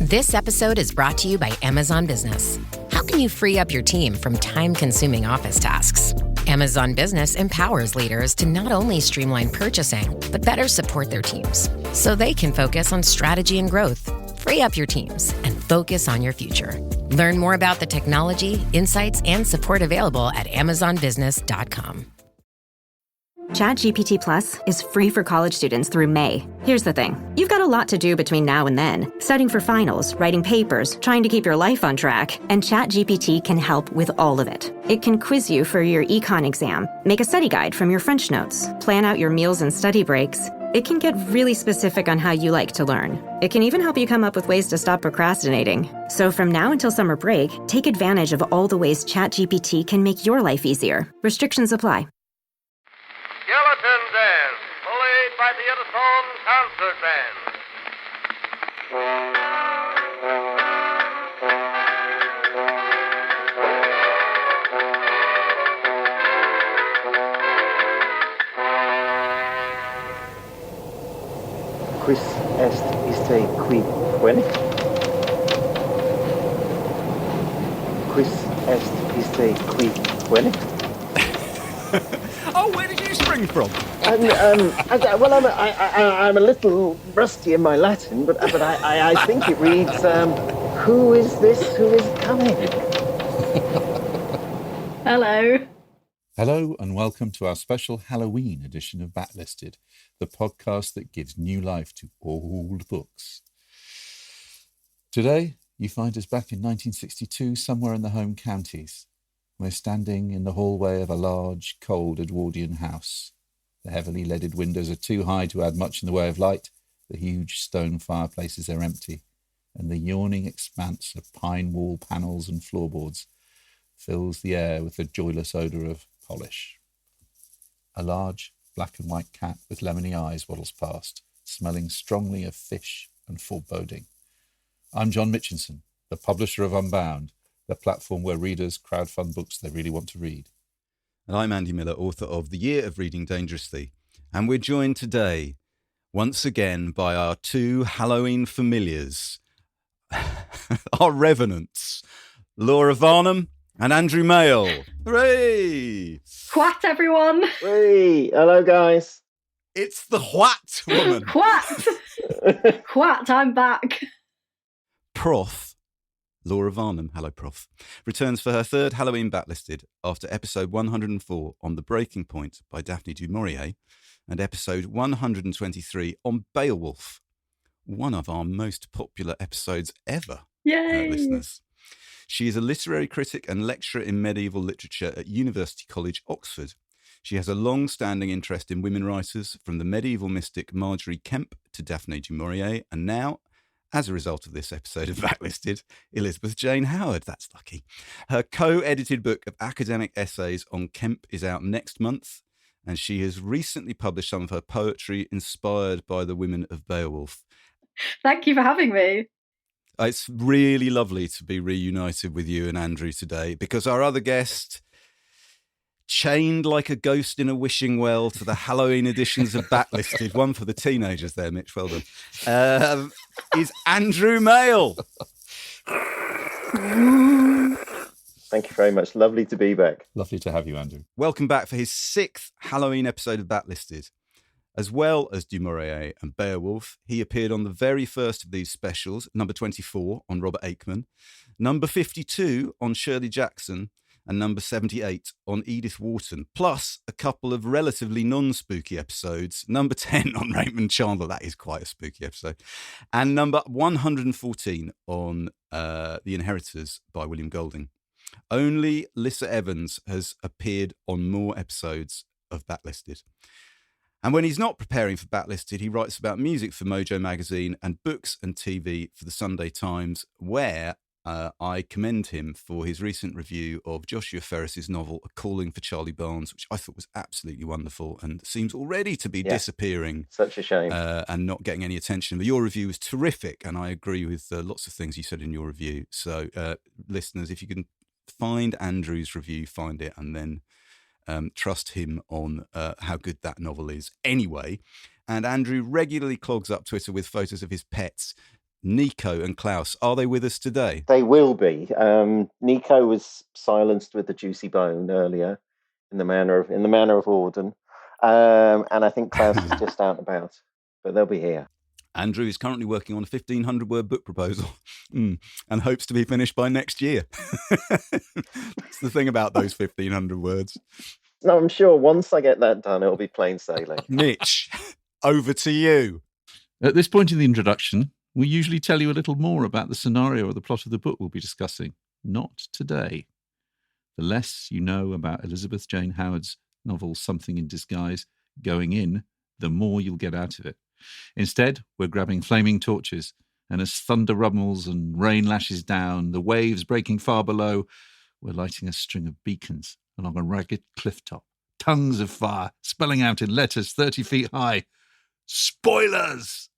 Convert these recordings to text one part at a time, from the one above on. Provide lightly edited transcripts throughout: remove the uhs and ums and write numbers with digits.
This episode is brought to you by Amazon Business. How can you free up your team from time-consuming office tasks? Amazon Business empowers leaders to not only streamline purchasing, but better support their teams so they can focus on strategy and growth. Free up your teams and focus on your future. Learn more about the technology, insights, and support available at amazonbusiness.com. ChatGPT Plus is free for college students through May. Here's the thing. You've got a lot to do between now and then. Studying for finals, writing papers, trying to keep your life on track. And ChatGPT can help with all of it. It can quiz you for your econ exam, make a study guide from your French notes, plan out your meals and study breaks. It can get really specific on how you like to learn. It can even help you come up with ways to stop procrastinating. So from now until summer break, take advantage of all the ways ChatGPT can make your life easier. Restrictions apply. Skeleton Dance, played by the Edison Concert Band. Quis est iste qui venit? Quis est iste qui venit? Oh, where did you spring from? I'm a little rusty in my Latin, but I think it reads, who is this who is coming? Hello. Hello and welcome to our special Halloween edition of Backlisted, the podcast that gives new life to old books. Today, you find us back in 1962, somewhere in the home counties. We're standing in the hallway of a large, cold Edwardian house. The heavily leaded windows are too high to add much in the way of light. The huge stone fireplaces are empty, and the yawning expanse of pine wall panels and floorboards fills the air with the joyless odour of polish. A large black and white cat with lemony eyes waddles past, smelling strongly of fish and foreboding. I'm John Mitchinson, the publisher of Unbound, the platform where readers crowdfund books they really want to read. And I'm Andy Miller, author of The Year of Reading Dangerously. And we're joined today, once again, by our two Halloween familiars, our revenants, Laura Varnum and Andrew Mayle. Hooray! What, everyone? Hey, hello guys. It's the What woman. What? What? I'm back. Prof. Laura Varnum, hello Prof, returns for her third Halloween Backlisted after episode 104 on The Breaking Point by Daphne du Maurier and episode 123 on Beowulf, one of our most popular episodes ever. Yay! Listeners. She is a literary critic and lecturer in medieval literature at University College, Oxford. She has a long-standing interest in women writers, from the medieval mystic Marjorie Kemp to Daphne du Maurier, and now, as a result of this episode of Backlisted, Elizabeth Jane Howard. That's lucky. Her co-edited book of academic essays on Kemp is out next month, and she has recently published some of her poetry inspired by the women of Beowulf. Thank you for having me. It's really lovely to be reunited with you and Andrew today, because our other guest, chained like a ghost in a wishing well to the Halloween editions of Backlisted, one for the teenagers there, Mitch, well done, is Andrew Mayle. Thank you very much. Lovely to be back. Lovely to have you, Andrew. Welcome back for his sixth Halloween episode of Backlisted. As well as du Maurier and Beowulf, he appeared on the very first of these specials, number 24 on Robert Aikman, number 52 on Shirley Jackson, and number 78 on Edith Wharton, plus a couple of relatively non-spooky episodes, number 10 on Raymond Chandler, that is quite a spooky episode, and number 114 on The Inheritors by William Golding. Only Lissa Evans has appeared on more episodes of Backlisted. And when he's not preparing for Backlisted, he writes about music for Mojo magazine and books and TV for the Sunday Times, where I commend him for his recent review of Joshua Ferris's novel, A Calling for Charlie Barnes, which I thought was absolutely wonderful and seems already to be disappearing. Such a shame. And not getting any attention. But your review was terrific, and I agree with lots of things you said in your review. So, listeners, if you can find Andrew's review, find it, and then trust him on how good that novel is anyway. And Andrew regularly clogs up Twitter with photos of his pets, Nico and Klaus. Are they with us today? They will be. Nico was silenced with the juicy bone earlier, in the manner of Auden, and I think Klaus is just out and about, but they'll be here. Andrew is currently working on a 1,500-word book proposal and hopes to be finished by next year. That's the thing about those 1,500 words. No, I'm sure once I get that done, it'll be plain sailing. Mitch, over to you. At this point in the introduction, we usually tell you a little more about the scenario or the plot of the book we'll be discussing. Not today. The less you know about Elizabeth Jane Howard's novel Something in Disguise going in, the more you'll get out of it. Instead, we're grabbing flaming torches, and as thunder rumbles and rain lashes down, the waves breaking far below, we're lighting a string of beacons along a ragged cliff top. Tongues of fire spelling out in letters 30 feet high. Spoilers!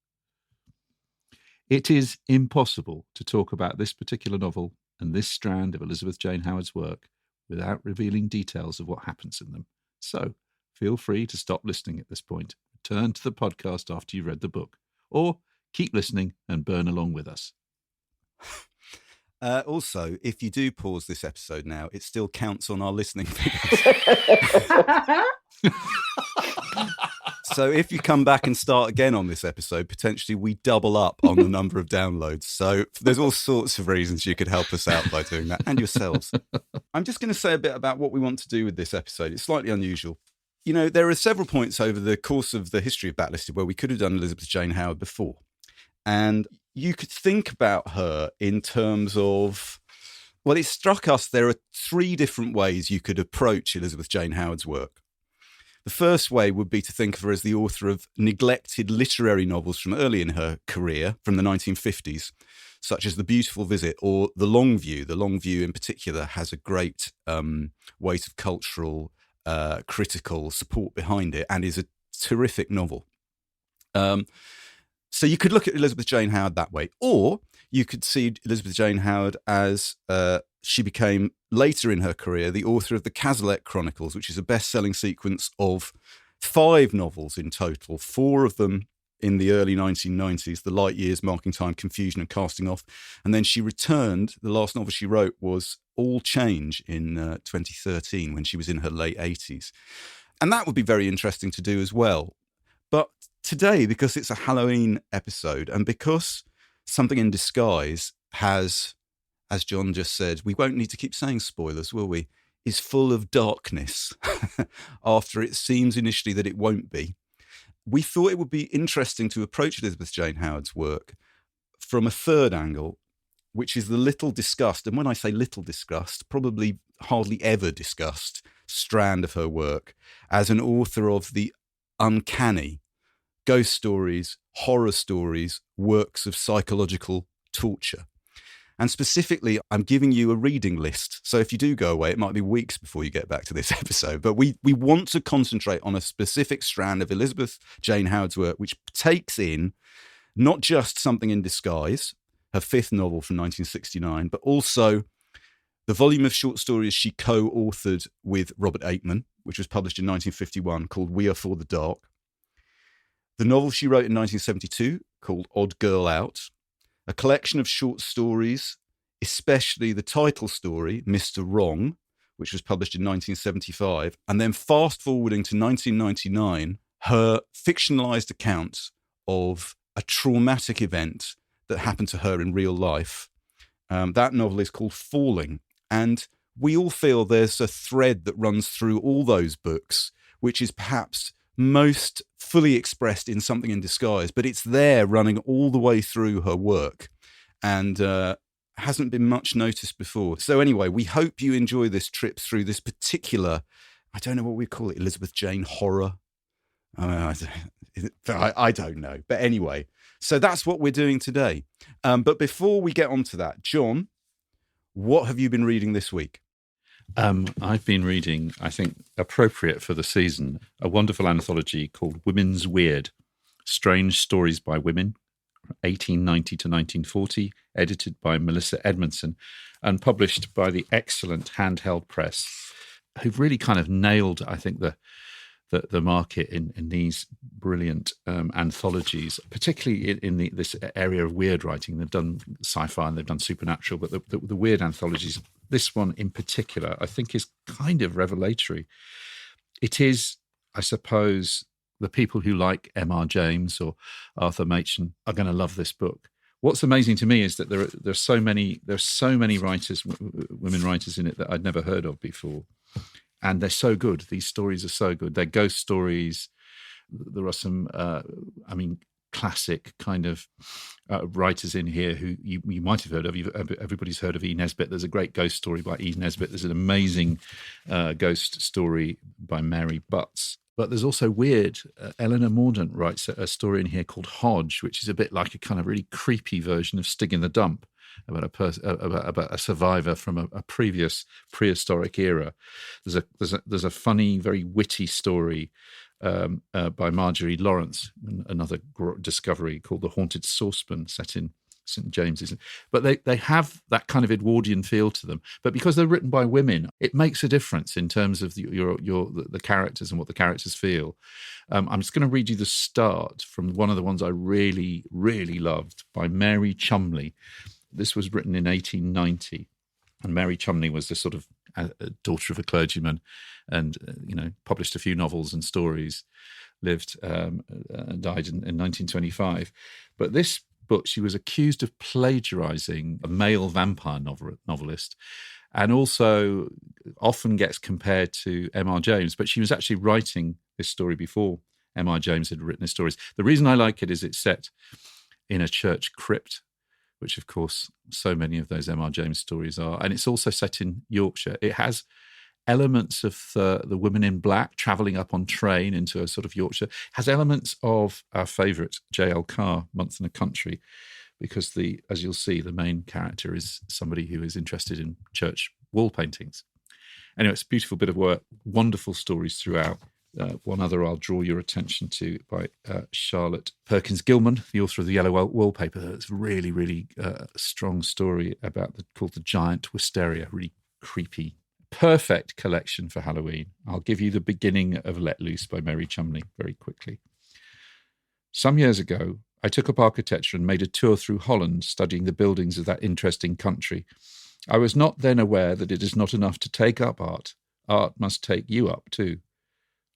It is impossible to talk about this particular novel and this strand of Elizabeth Jane Howard's work without revealing details of what happens in them. So feel free to stop listening at this point. Return to the podcast after you've read the book, or keep listening and burn along with us. Also, if you do pause this episode now, it still counts on our listening figures. So if you come back and start again on this episode, potentially we double up on the number of downloads. So there's all sorts of reasons you could help us out by doing that, and yourselves. I'm just going to say a bit about what we want to do with this episode. It's slightly unusual. You know, there are several points over the course of the history of Backlisted where we could have done Elizabeth Jane Howard before. And you could think about her in terms of, well, it struck us there are three different ways you could approach Elizabeth Jane Howard's work. The first way would be to think of her as the author of neglected literary novels from early in her career, from the 1950s, such as The Beautiful Visit or The Long View. The Long View in particular has a great weight of cultural critical support behind it and is a terrific novel. So you could look at Elizabeth Jane Howard that way, or you could see Elizabeth Jane Howard as she became later in her career the author of the Gessle Chronicles, which is a best-selling sequence of 5 novels in total, 4 of them in the early 1990s, The Light Years, Marking Time, Confusion and Casting Off. And then she returned, the last novel she wrote was All Change in 2013 when she was in her late 80s. And that would be very interesting to do as well. But today, because it's a Halloween episode and because Something in Disguise has, as John just said, we won't need to keep saying spoilers, will we, is full of darkness after it seems initially that it won't be. We thought it would be interesting to approach Elizabeth Jane Howard's work from a third angle, which is the little discussed, and when I say little discussed, probably hardly ever discussed, strand of her work as an author of the uncanny, ghost stories, horror stories, works of psychological torture. And specifically, I'm giving you a reading list. So if you do go away, it might be weeks before you get back to this episode. But we want to concentrate on a specific strand of Elizabeth Jane Howard's work, which takes in not just Something in Disguise, her 5th novel from 1969, but also the volume of short stories she co-authored with Robert Aikman, which was published in 1951, called We Are For the Dark. The novel she wrote in 1972, called Odd Girl Out. A collection of short stories, especially the title story, Mr. Wrong, which was published in 1975. And then fast forwarding to 1999, her fictionalized account of a traumatic event that happened to her in real life. That novel is called Falling. And we all feel there's a thread that runs through all those books, which is perhaps most fully expressed in Something in Disguise, but it's there running all the way through her work and hasn't been much noticed before. So anyway, we hope you enjoy this trip through this particular, I don't know what we call it, Elizabeth Jane horror. I don't know. But anyway, so that's what we're doing today. But before we get on to that, John, what have you been reading this week? I've been reading, I think, appropriate for the season, a wonderful anthology called Women's Weird, Strange Stories by Women, 1890 to 1940, edited by Melissa Edmundson and published by the excellent Handheld Press, who've really kind of nailed, I think, the the market in these brilliant anthologies, particularly in this area of weird writing. They've done sci-fi and they've done supernatural, but the weird anthologies, this one in particular, I think is kind of revelatory. It is, I suppose, the people who like M.R. James or Arthur Machen are going to love this book. What's amazing to me is that there's so many writers, women writers in it that I'd never heard of before. And they're so good. These stories are so good. They're ghost stories. There are some, classic kind of writers in here who you might have heard of. Everybody's heard of E. Nesbit. There's a great ghost story by E. Nesbit. There's an amazing ghost story by Mary Butts. But there's also weird. Eleanor Mordaunt writes a story in here called Hodge, which is a bit like a kind of really creepy version of Stig in the Dump, about a survivor from a previous prehistoric era. There's a funny, very witty story by Marjorie Lawrence, another discovery called The Haunted Saucepan, set in St. James's. But they have that kind of Edwardian feel to them. But because they're written by women, it makes a difference in terms of the characters and what the characters feel. I'm just going to read you the start from one of the ones I really, really loved by Mary Chumley. This was written in 1890. And Mary Chumley was the sort of daughter of a clergyman and, published a few novels and stories, lived and died in 1925. But this book, she was accused of plagiarizing a male vampire novelist, and also often gets compared to M.R. James, but she was actually writing this story before M.R. James had written his stories. The reason I like it is it's set in a church crypt, which of course so many of those M.R. James stories are, and it's also set in Yorkshire. It has elements of the women in black travelling up on train into a sort of Yorkshire. It has elements of our favourite J.L. Carr, Month in the Country, because as you'll see, the main character is somebody who is interested in church wall paintings. Anyway, it's a beautiful bit of work, wonderful stories throughout. One other I'll draw your attention to by Charlotte Perkins Gilman, the author of The Yellow Wallpaper. It's a really, really strong story called The Giant Wisteria, really creepy. Perfect collection for Halloween. I'll give you the beginning of Let Loose by Mary Chumley very quickly. Some years ago, I took up architecture and made a tour through Holland, studying the buildings of that interesting country. I was not then aware that it is not enough to take up art. Art must take you up too.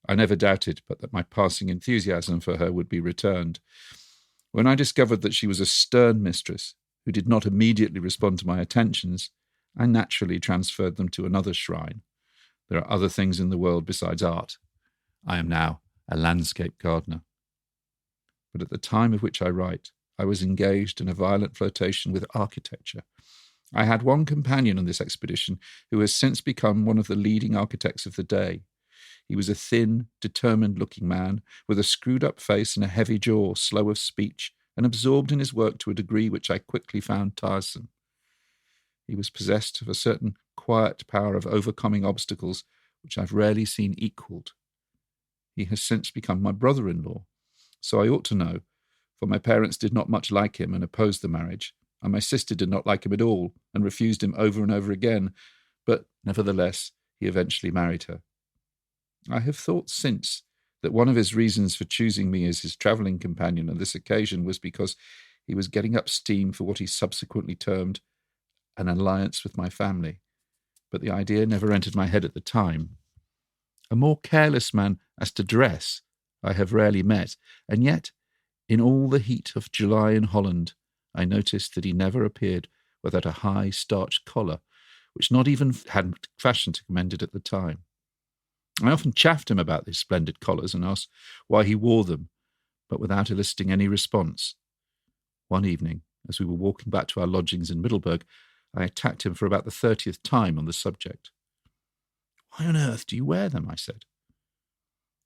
I never doubted but that my passing enthusiasm for her would be returned. When I discovered that she was a stern mistress who did not immediately respond to my attentions, I naturally transferred them to another shrine. There are other things in the world besides art. I am now a landscape gardener. But at the time of which I write, I was engaged in a violent flirtation with architecture. I had one companion on this expedition who has since become one of the leading architects of the day. He was a thin, determined-looking man with a screwed-up face and a heavy jaw, slow of speech, and absorbed in his work to a degree which I quickly found tiresome. He was possessed of a certain quiet power of overcoming obstacles which I've rarely seen equalled. He has since become my brother-in-law, so I ought to know, for my parents did not much like him and opposed the marriage, and my sister did not like him at all and refused him over and over again, but nevertheless he eventually married her. I have thought since that one of his reasons for choosing me as his travelling companion on this occasion was because he was getting up steam for what he subsequently termed an alliance with my family, but the idea never entered my head at the time. A more careless man as to dress I have rarely met, and yet, in all the heat of July in Holland, I noticed that he never appeared without a high starched collar, which not even had fashion to commend it at the time. I often chaffed him about these splendid collars and asked why he wore them, but without eliciting any response. One evening, as we were walking back to our lodgings in Middleburg, I attacked him for about the 30th time on the subject. "Why on earth do you wear them?" I said.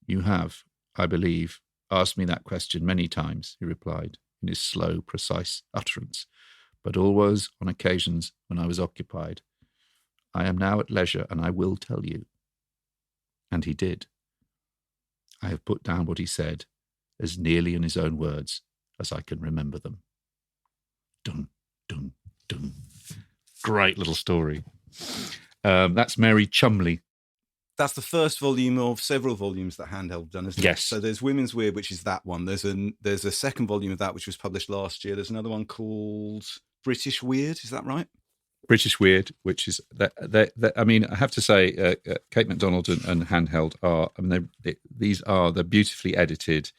"You have, I believe, asked me that question many times," he replied, in his slow, precise utterance, "but always on occasions when I was occupied. I am now at leisure, and I will tell you." And he did. I have put down what he said, as nearly in his own words as I can remember them. Dun, dun, dun. Great little story. That's Mary Chumley. That's the first volume of several volumes that Handheld have done, isn't it? Yes. So there's Women's Weird, which is that one. There's a second volume of that, which was published last year. There's another one called British Weird. Is that right? British Weird, which is that. I mean, I have to say, Kate MacDonald and Handheld are. I mean, they're beautifully edited,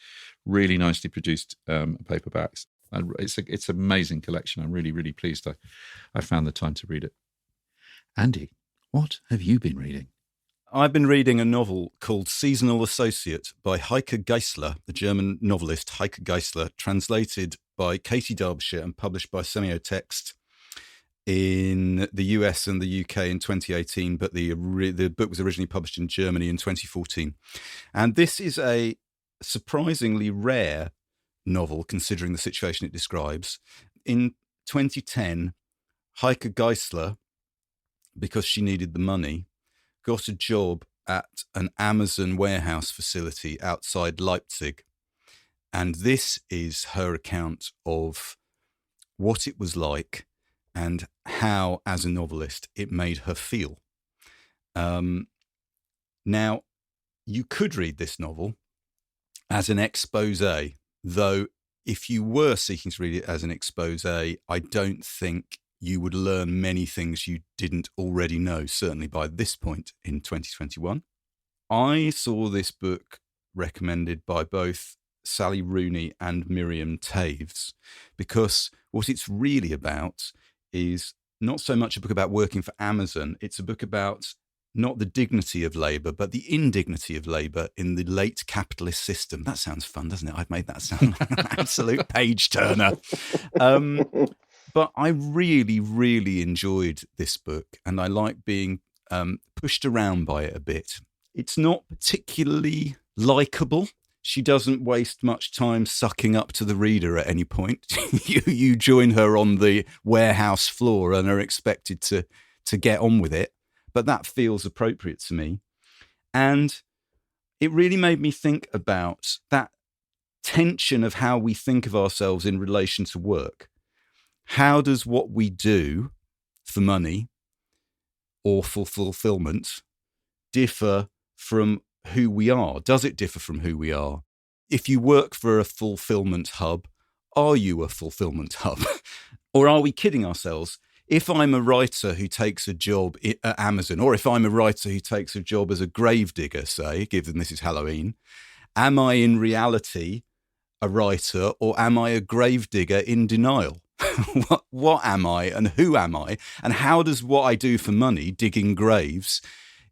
really nicely produced paperbacks. And it's an amazing collection. I'm really, really pleased I found the time to read it. Andy, what have you been reading? I've been reading a novel called Seasonal Associate by Heike Gessle, the German novelist Heike Gessle, translated by Katie Derbyshire and published by Semiotext in the US and the UK in 2018, but the book was originally published in Germany in 2014. And this is a surprisingly rare novel, considering the situation it describes. In 2010, Heike Gessle, because she needed the money, got a job at an Amazon warehouse facility outside Leipzig. And this is her account of what it was like and how, as a novelist, it made her feel. Now, you could read this novel as an expose, though if you were seeking to read it as an expose, I don't think you would learn many things you didn't already know, certainly by this point in 2021. I saw this book recommended by both Sally Rooney and Miriam Taves, because what it's really about is not so much a book about working for Amazon. It's a book about not the dignity of labour, but the indignity of labour in the late capitalist system. That sounds fun, doesn't it? I've made that sound like an absolute page-turner. But I really, really enjoyed this book, and I like being pushed around by it a bit. It's not particularly likeable. She doesn't waste much time sucking up to the reader at any point. You join her on the warehouse floor and are expected to get on with it. But that feels appropriate to me. And it really made me think about that tension of how we think of ourselves in relation to work. How does what we do for money or for fulfillment differ from who we are? Does it differ from who we are? If you work for a fulfillment hub, are you a fulfillment hub? Or are we kidding ourselves? If I'm a writer who takes a job at Amazon, or if I'm a writer who takes a job as a gravedigger, say, given this is Halloween, am I in reality a writer, or am I a gravedigger in denial? What am I, and who am I? And how does what I do for money, digging graves,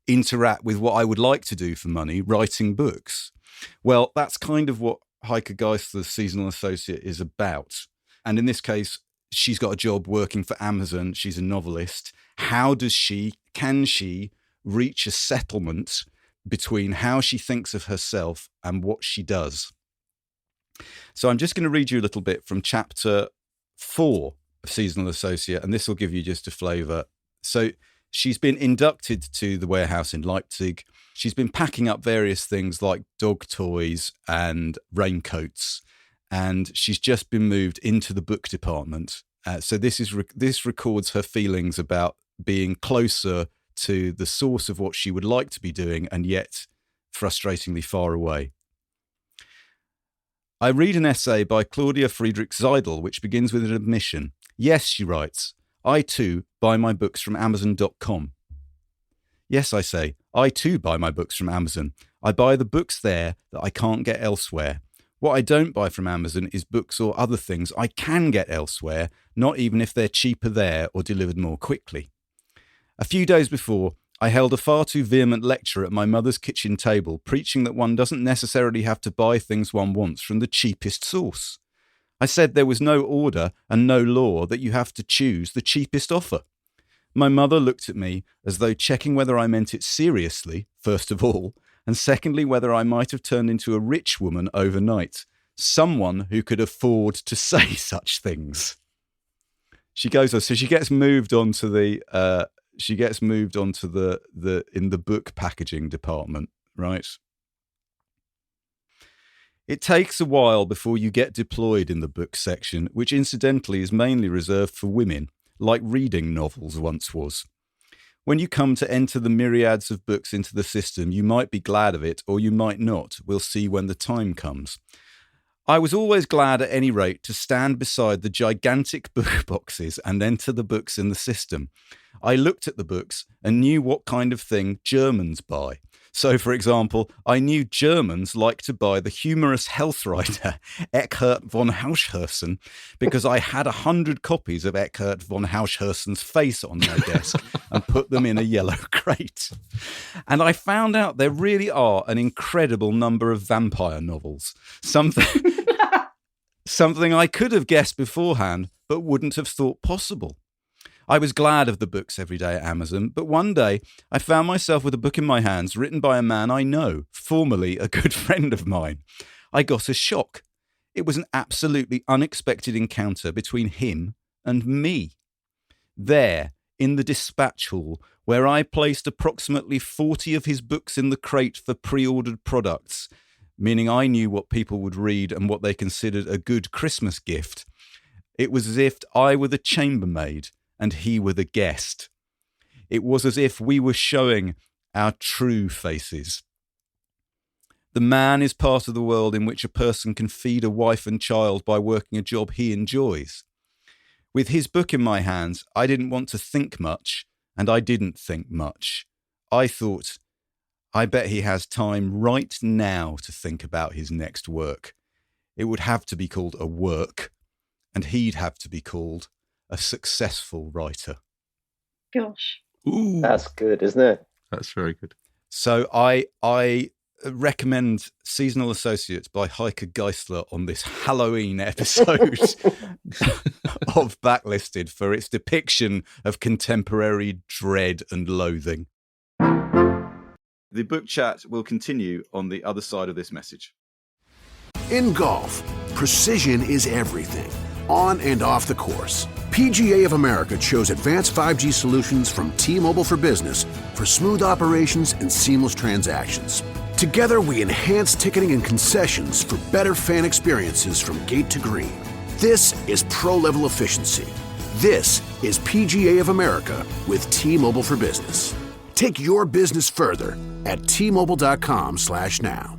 interact with what I would like to do for money, writing books? Well, that's kind of what Heike Gessle's Seasonal Associate is about. And in this case, she's got a job working for Amazon. She's a novelist. Can she reach a settlement between how she thinks of herself and what she does? So I'm just going to read you a little bit from chapter 4 of Seasonal Associate, and this will give you just a flavour. So she's been inducted to the warehouse in Leipzig. She's been packing up various things like dog toys and raincoats, and she's just been moved into the book department. So this records her feelings about being closer to the source of what she would like to be doing, and yet frustratingly far away. I read an essay by Claudia Friedrich Seidel, which begins with an admission. Yes, she writes, I too buy my books from Amazon.com. Yes, I say, I too buy my books from Amazon. I buy the books there that I can't get elsewhere. What I don't buy from Amazon is books or other things I can get elsewhere, not even if they're cheaper there or delivered more quickly. A few days before, I held a far too vehement lecture at my mother's kitchen table, preaching that one doesn't necessarily have to buy things one wants from the cheapest source. I said there was no order and no law that you have to choose the cheapest offer. My mother looked at me as though checking whether I meant it seriously, first of all, and secondly, whether I might have turned into a rich woman overnight, someone who could afford to say such things. She goes on, so she gets moved onto the in the book packaging department, right? It takes a while before you get deployed in the book section, which incidentally is mainly reserved for women, like reading novels once was. When you come to enter the myriads of books into the system, you might be glad of it or you might not. We'll see when the time comes. I was always glad at any rate to stand beside the gigantic book boxes and enter the books in the system. I looked at the books and knew what kind of thing Germans buy. So, for example, I knew Germans like to buy the humorous health writer Eckhart von Hauschhersen because I had 100 copies of Eckhart von Hauschhersen's face on my desk and put them in a yellow crate. And I found out there really are an incredible number of vampire novels. Something I could have guessed beforehand, but wouldn't have thought possible. I was glad of the books every day at Amazon, but one day I found myself with a book in my hands written by a man I know, formerly a good friend of mine. I got a shock. It was an absolutely unexpected encounter between him and me. There, in the dispatch hall, where I placed approximately 40 of his books in the crate for pre-ordered products, meaning I knew what people would read and what they considered a good Christmas gift, it was as if I were the chambermaid and he were the guest. It was as if we were showing our true faces. The man is part of the world in which a person can feed a wife and child by working a job he enjoys. With his book in my hands, I didn't want to think much, and I didn't think much. I thought, I bet he has time right now to think about his next work. It would have to be called a work, and he'd have to be called a successful writer. Gosh. Ooh, That's good, isn't it? that's very good. So I recommend Seasonal Associates by Heike Gessle on this Halloween episode of Backlisted for its depiction of contemporary dread and loathing. The book chat will continue on the other side of this message. In golf, precision is everything, on and off the course. PGA of America chose advanced 5G solutions from T-Mobile for Business for smooth operations and seamless transactions. Together, we enhance ticketing and concessions for better fan experiences from gate to green. This is pro-level efficiency. This is PGA of America with T-Mobile for Business. Take your business further at T-Mobile.com/now.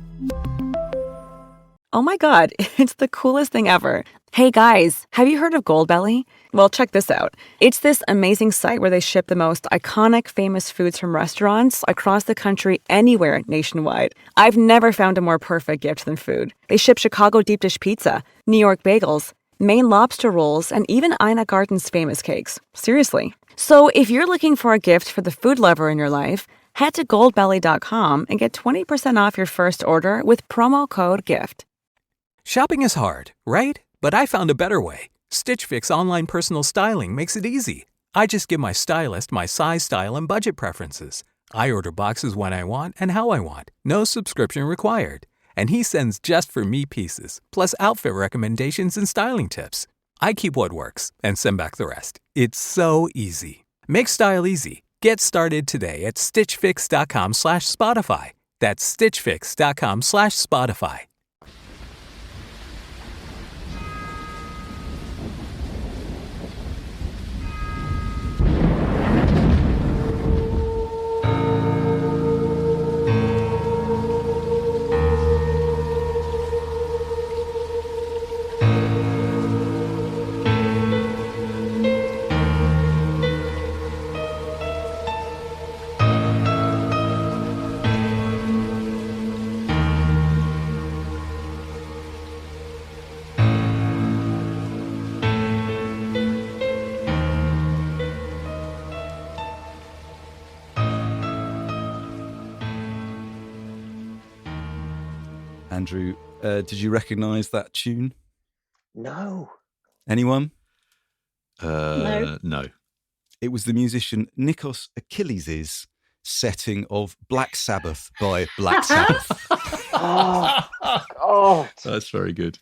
Oh my God, it's the coolest thing ever. Hey guys, have you heard of Goldbelly? Well, check this out. It's this amazing site where they ship the most iconic, famous foods from restaurants across the country, anywhere nationwide. I've never found a more perfect gift than food. They ship Chicago deep dish pizza, New York bagels, Maine lobster rolls, and even Ina Garten's famous cakes. Seriously. So if you're looking for a gift for the food lover in your life, head to goldbelly.com and get 20% off your first order with promo code GIFT. Shopping is hard, right? But I found a better way. Stitch Fix online personal styling makes it easy. I just give my stylist my size, style, and budget preferences. I order boxes when I want and how I want. No subscription required. And he sends just for me pieces, plus outfit recommendations and styling tips. I keep what works and send back the rest. It's so easy. Make style easy. Get started today at stitchfix.com/Spotify. That's stitchfix.com/Spotify. Andrew, did you recognise that tune? No. Anyone? No. It was the musician Nikos Achilles' setting of Black Sabbath by Black Sabbath. Oh, That's very good.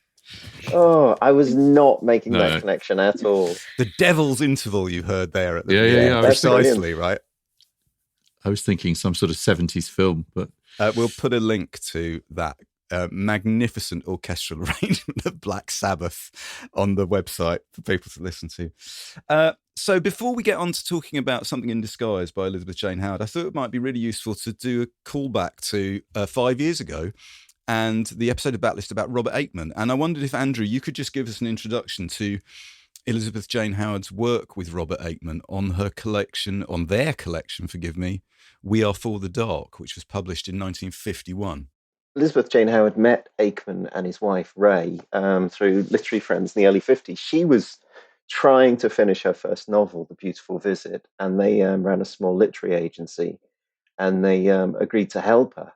I was not making that connection at all. The Devil's Interval you heard there at the Yeah. That's precisely, right? I was thinking some sort of 70s film, but We'll put a link to that magnificent orchestral arrangement of Black Sabbath on the website for people to listen to. So before we get on to talking about Something in Disguise by Elizabeth Jane Howard, I thought it might be really useful to do a callback to 5 years ago and the episode of Backlist about Robert Aikman. And I wondered if, Andrew, you could just give us an introduction to Elizabeth Jane Howard's work with Robert Aikman on their collection, We Are For the Dark, which was published in 1951. Elizabeth Jane Howard met Aikman and his wife, Ray, through literary friends in the early 50s. She was trying to finish her first novel, The Beautiful Visit, and they ran a small literary agency, and they agreed to help her.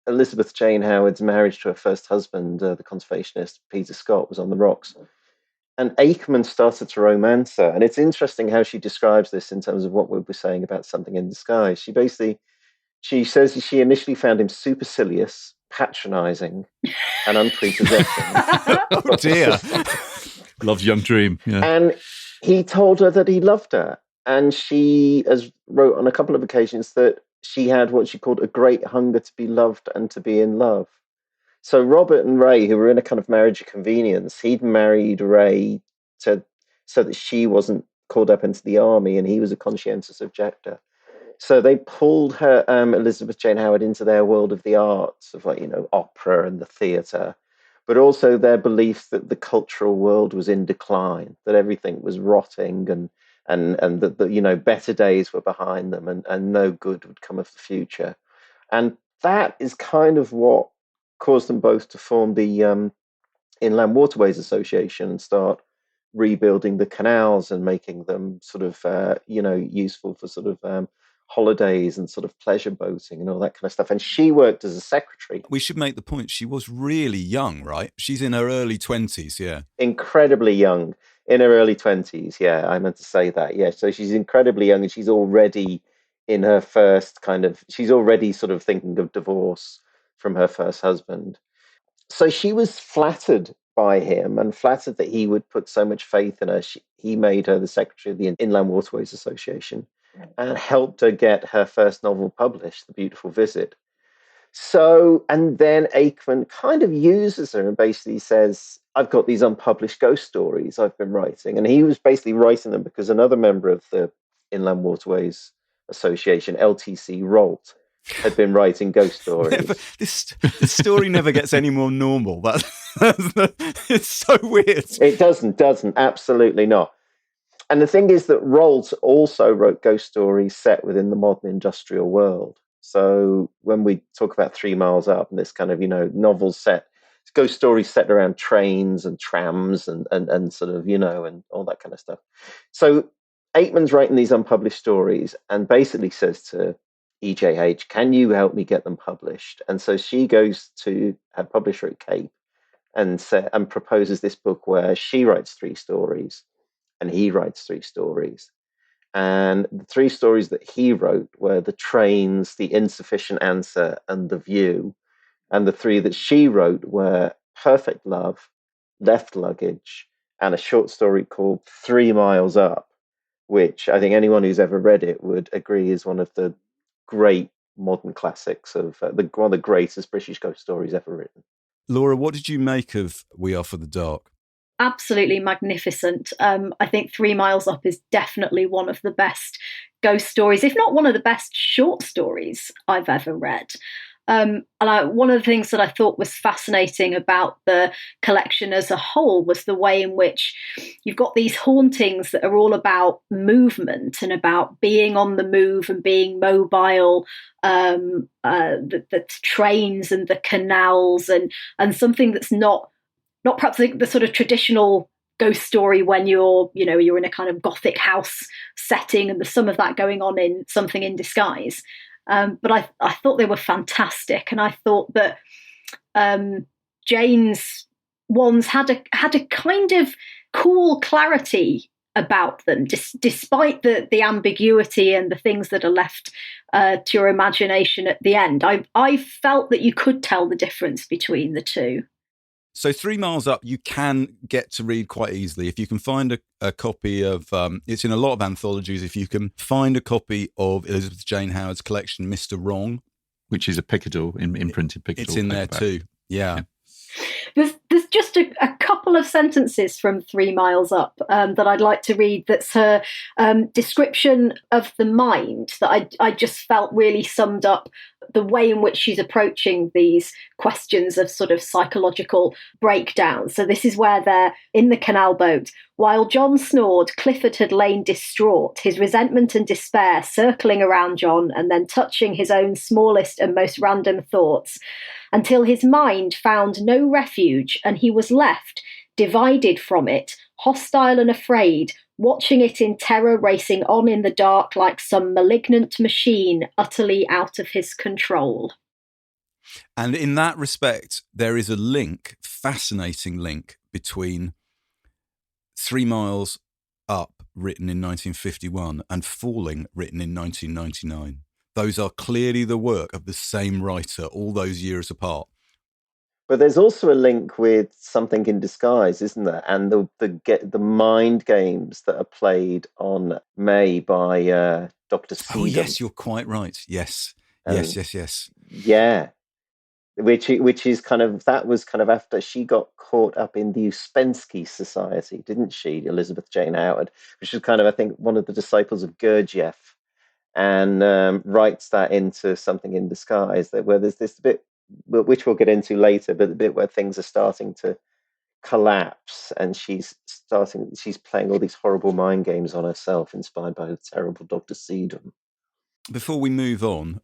Elizabeth Jane Howard's marriage to her first husband, the conservationist Peter Scott, was on the rocks. And Aikman started to romance her. And it's interesting how she describes this in terms of what we were saying about Something in Disguise. She says she initially found him supercilious, patronizing, and unprepossessing. Oh, dear. Love's young dream. Yeah. And he told her that he loved her. And she has wrote on a couple of occasions that she had what she called a great hunger to be loved and to be in love. So Robert and Ray, who were in a kind of marriage of convenience, he'd married Ray so that she wasn't called up into the army, and he was a conscientious objector. So they pulled her, Elizabeth Jane Howard, into their world of the arts, of opera and the theatre, but also their belief that the cultural world was in decline, that everything was rotting, and that better days were behind them, and no good would come of the future. And that is kind of what caused them both to form the Inland Waterways Association and start rebuilding the canals and making them sort of useful for sort of holidays and sort of pleasure boating and all that kind of stuff. And she worked as a secretary. We should make the point, she was really young, right? She's in her early 20s, yeah. Incredibly young, in her early 20s, yeah, I meant to say that, yeah. So she's incredibly young, and she's already in her first she's already sort of thinking of divorce from her first husband. So she was flattered by him and flattered that he would put so much faith in her. He made her the secretary of the Inland Waterways Association and helped her get her first novel published, The Beautiful Visit. So, and then Aikman kind of uses her and basically says, I've got these unpublished ghost stories I've been writing. And he was basically writing them because another member of the Inland Waterways Association, LTC Rolt, had been writing ghost stories. This story never gets any more normal. It's so weird. It doesn't, absolutely not. And the thing is that Rolt also wrote ghost stories set within the modern industrial world. So when we talk about 3 Miles Up and this kind of, novels set, ghost stories set around trains and trams and sort of, and all that kind of stuff. So Aikman's writing these unpublished stories and basically says to EJH, can you help me get them published? And so she goes to her publisher at Cape and proposes this book where she writes 3 stories and he writes 3 stories. And the 3 stories that he wrote were The Trains, The Insufficient Answer, and The View. And the 3 that she wrote were Perfect Love, Left Luggage, and a short story called 3 Miles Up, which I think anyone who's ever read it would agree is one of the great modern classics of one of the greatest British ghost stories ever written. Laura, what did you make of We Are For the Dark? Absolutely magnificent. I think 3 Miles Up is definitely one of the best ghost stories, if not one of the best short stories I've ever read. One of the things that I thought was fascinating about the collection as a whole was the way in which you've got these hauntings that are all about movement and about being on the move and being mobile, the trains and the canals and something that's not perhaps the sort of traditional ghost story when you're in a kind of Gothic house setting, and there's some of that going on in Something in Disguise. But I thought they were fantastic, and I thought that Jane's ones had a kind of cool clarity about them, despite the ambiguity and the things that are left to your imagination at the end. I felt that you could tell the difference between the two. So 3 Miles Up, you can get to read quite easily. If you can find a copy of, it's in a lot of anthologies, if you can find a copy of Elizabeth Jane Howard's collection, Mr. Wrong. Which is a Pickador, imprinted Pickador. It's in there too, yeah. There's just a couple of sentences from 3 Miles Up that I'd like to read. That's her description of the mind that I just felt really summed up the way in which she's approaching these questions of sort of psychological breakdown. So this is where they're in the canal boat. While John snored, Clifford had lain distraught, his resentment and despair circling around John and then touching his own smallest and most random thoughts, until his mind found no refuge and he was left, divided from it, hostile and afraid, watching it in terror racing on in the dark like some malignant machine utterly out of his control. And in that respect, there is a link, fascinating link, between 3 Miles Up, written in 1951, and Falling, written in 1999. Those are clearly the work of the same writer all those years apart. But there's also a link with Something in Disguise, isn't there? And the mind games that are played on May by Dr. Seedham. Oh, yes, you're quite right. Yes. Yes. Yeah. Which is kind of, that was kind of after she got caught up in the Uspensky Society, didn't she, Elizabeth Jane Howard, which is kind of, I think, one of the disciples of Gurdjieff, and writes that into Something in Disguise, where there's this bit, which we'll get into later, but the bit where things are starting to collapse and she's playing all these horrible mind games on herself, inspired by the terrible Dr. Seedham. Before we move on,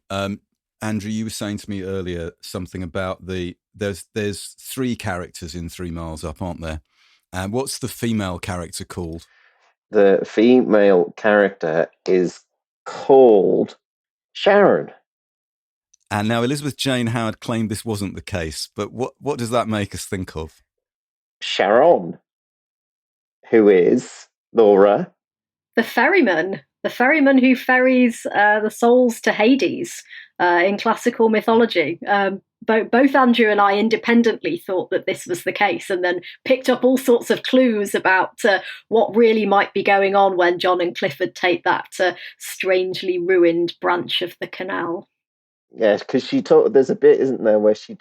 Andrew, you were saying to me earlier something about there's 3 characters in 3 Miles Up, aren't there? And what's the female character called? The female character is called Sharon. And now Elizabeth Jane Howard claimed this wasn't the case, but what does that make us think of? Sharon, who is, Laura? The ferryman who ferries the souls to Hades in classical mythology. Both Andrew and I independently thought that this was the case, and then picked up all sorts of clues about what really might be going on when John and Clifford take that strangely ruined branch of the canal. Yes, because there's a bit, isn't there, where she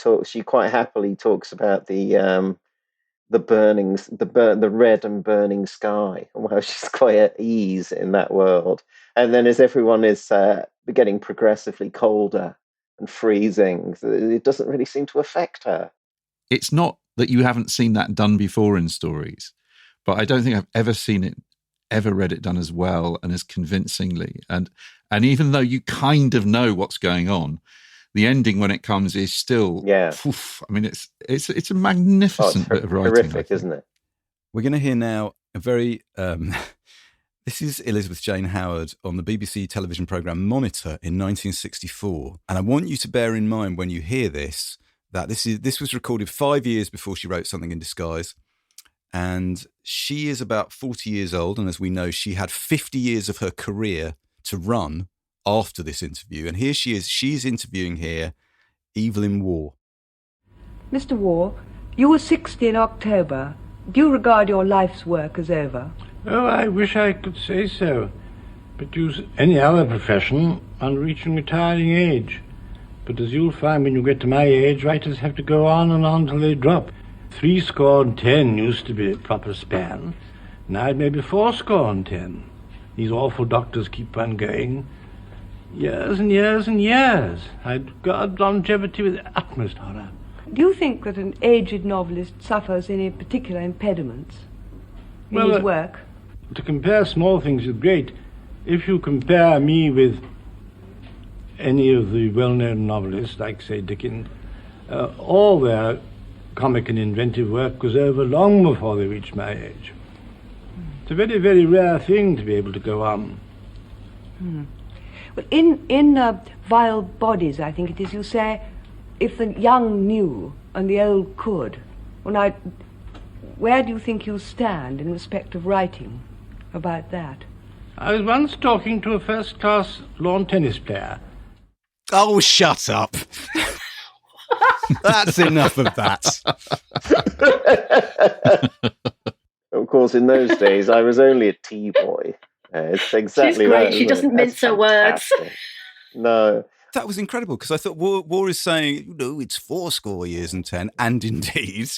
quite happily talks about the red and burning sky, and how she's quite at ease in that world. And then as everyone is getting progressively colder and freezing, it doesn't really seem to affect her. It's not that you haven't seen that done before in stories, but I don't think I've ever read it done as well and as convincingly. And even though you kind of know what's going on, the ending when it comes is still, oof, I mean, it's a magnificent bit of writing. Horrific, isn't it? We're going to hear now a very, this is Elizabeth Jane Howard on the BBC television programme Monitor in 1964. And I want you to bear in mind when you hear this, that this was recorded 5 years before she wrote Something in Disguise. And she is about 40 years old. And as we know, she had 50 years of her career to run after this interview. And here she is. She's interviewing here Evelyn Waugh. Mr. Waugh, you were 60 in October. Do you regard your life's work as over? Oh, I wish I could say so. But use any other profession on reaching retiring age. But as you'll find when you get to my age, writers have to go on and on till they drop. 70 used to be a proper span. Now it may be 70. These awful doctors keep on going. Years and years and years. I regard longevity with the utmost horror. Do you think that an aged novelist suffers any particular impediments in his work? To compare small things is great. If you compare me with any of the well-known novelists, like, say, Dickens, all their comic and inventive work was over long before they reached my age. It's a very, very rare thing to be able to go on. Well, in Vile Bodies, I think it is, you say, if the young knew and the old could. Well, now, where do you think you stand in respect of writing about that? I was once talking to a first-class lawn tennis player. Oh, shut up. That's enough of that. Of course, in those days, I was only a tea boy. It's exactly She's great. that. She doesn't mince her words. No. That was incredible, because I thought War is saying, it's 80 years and 10. And indeed,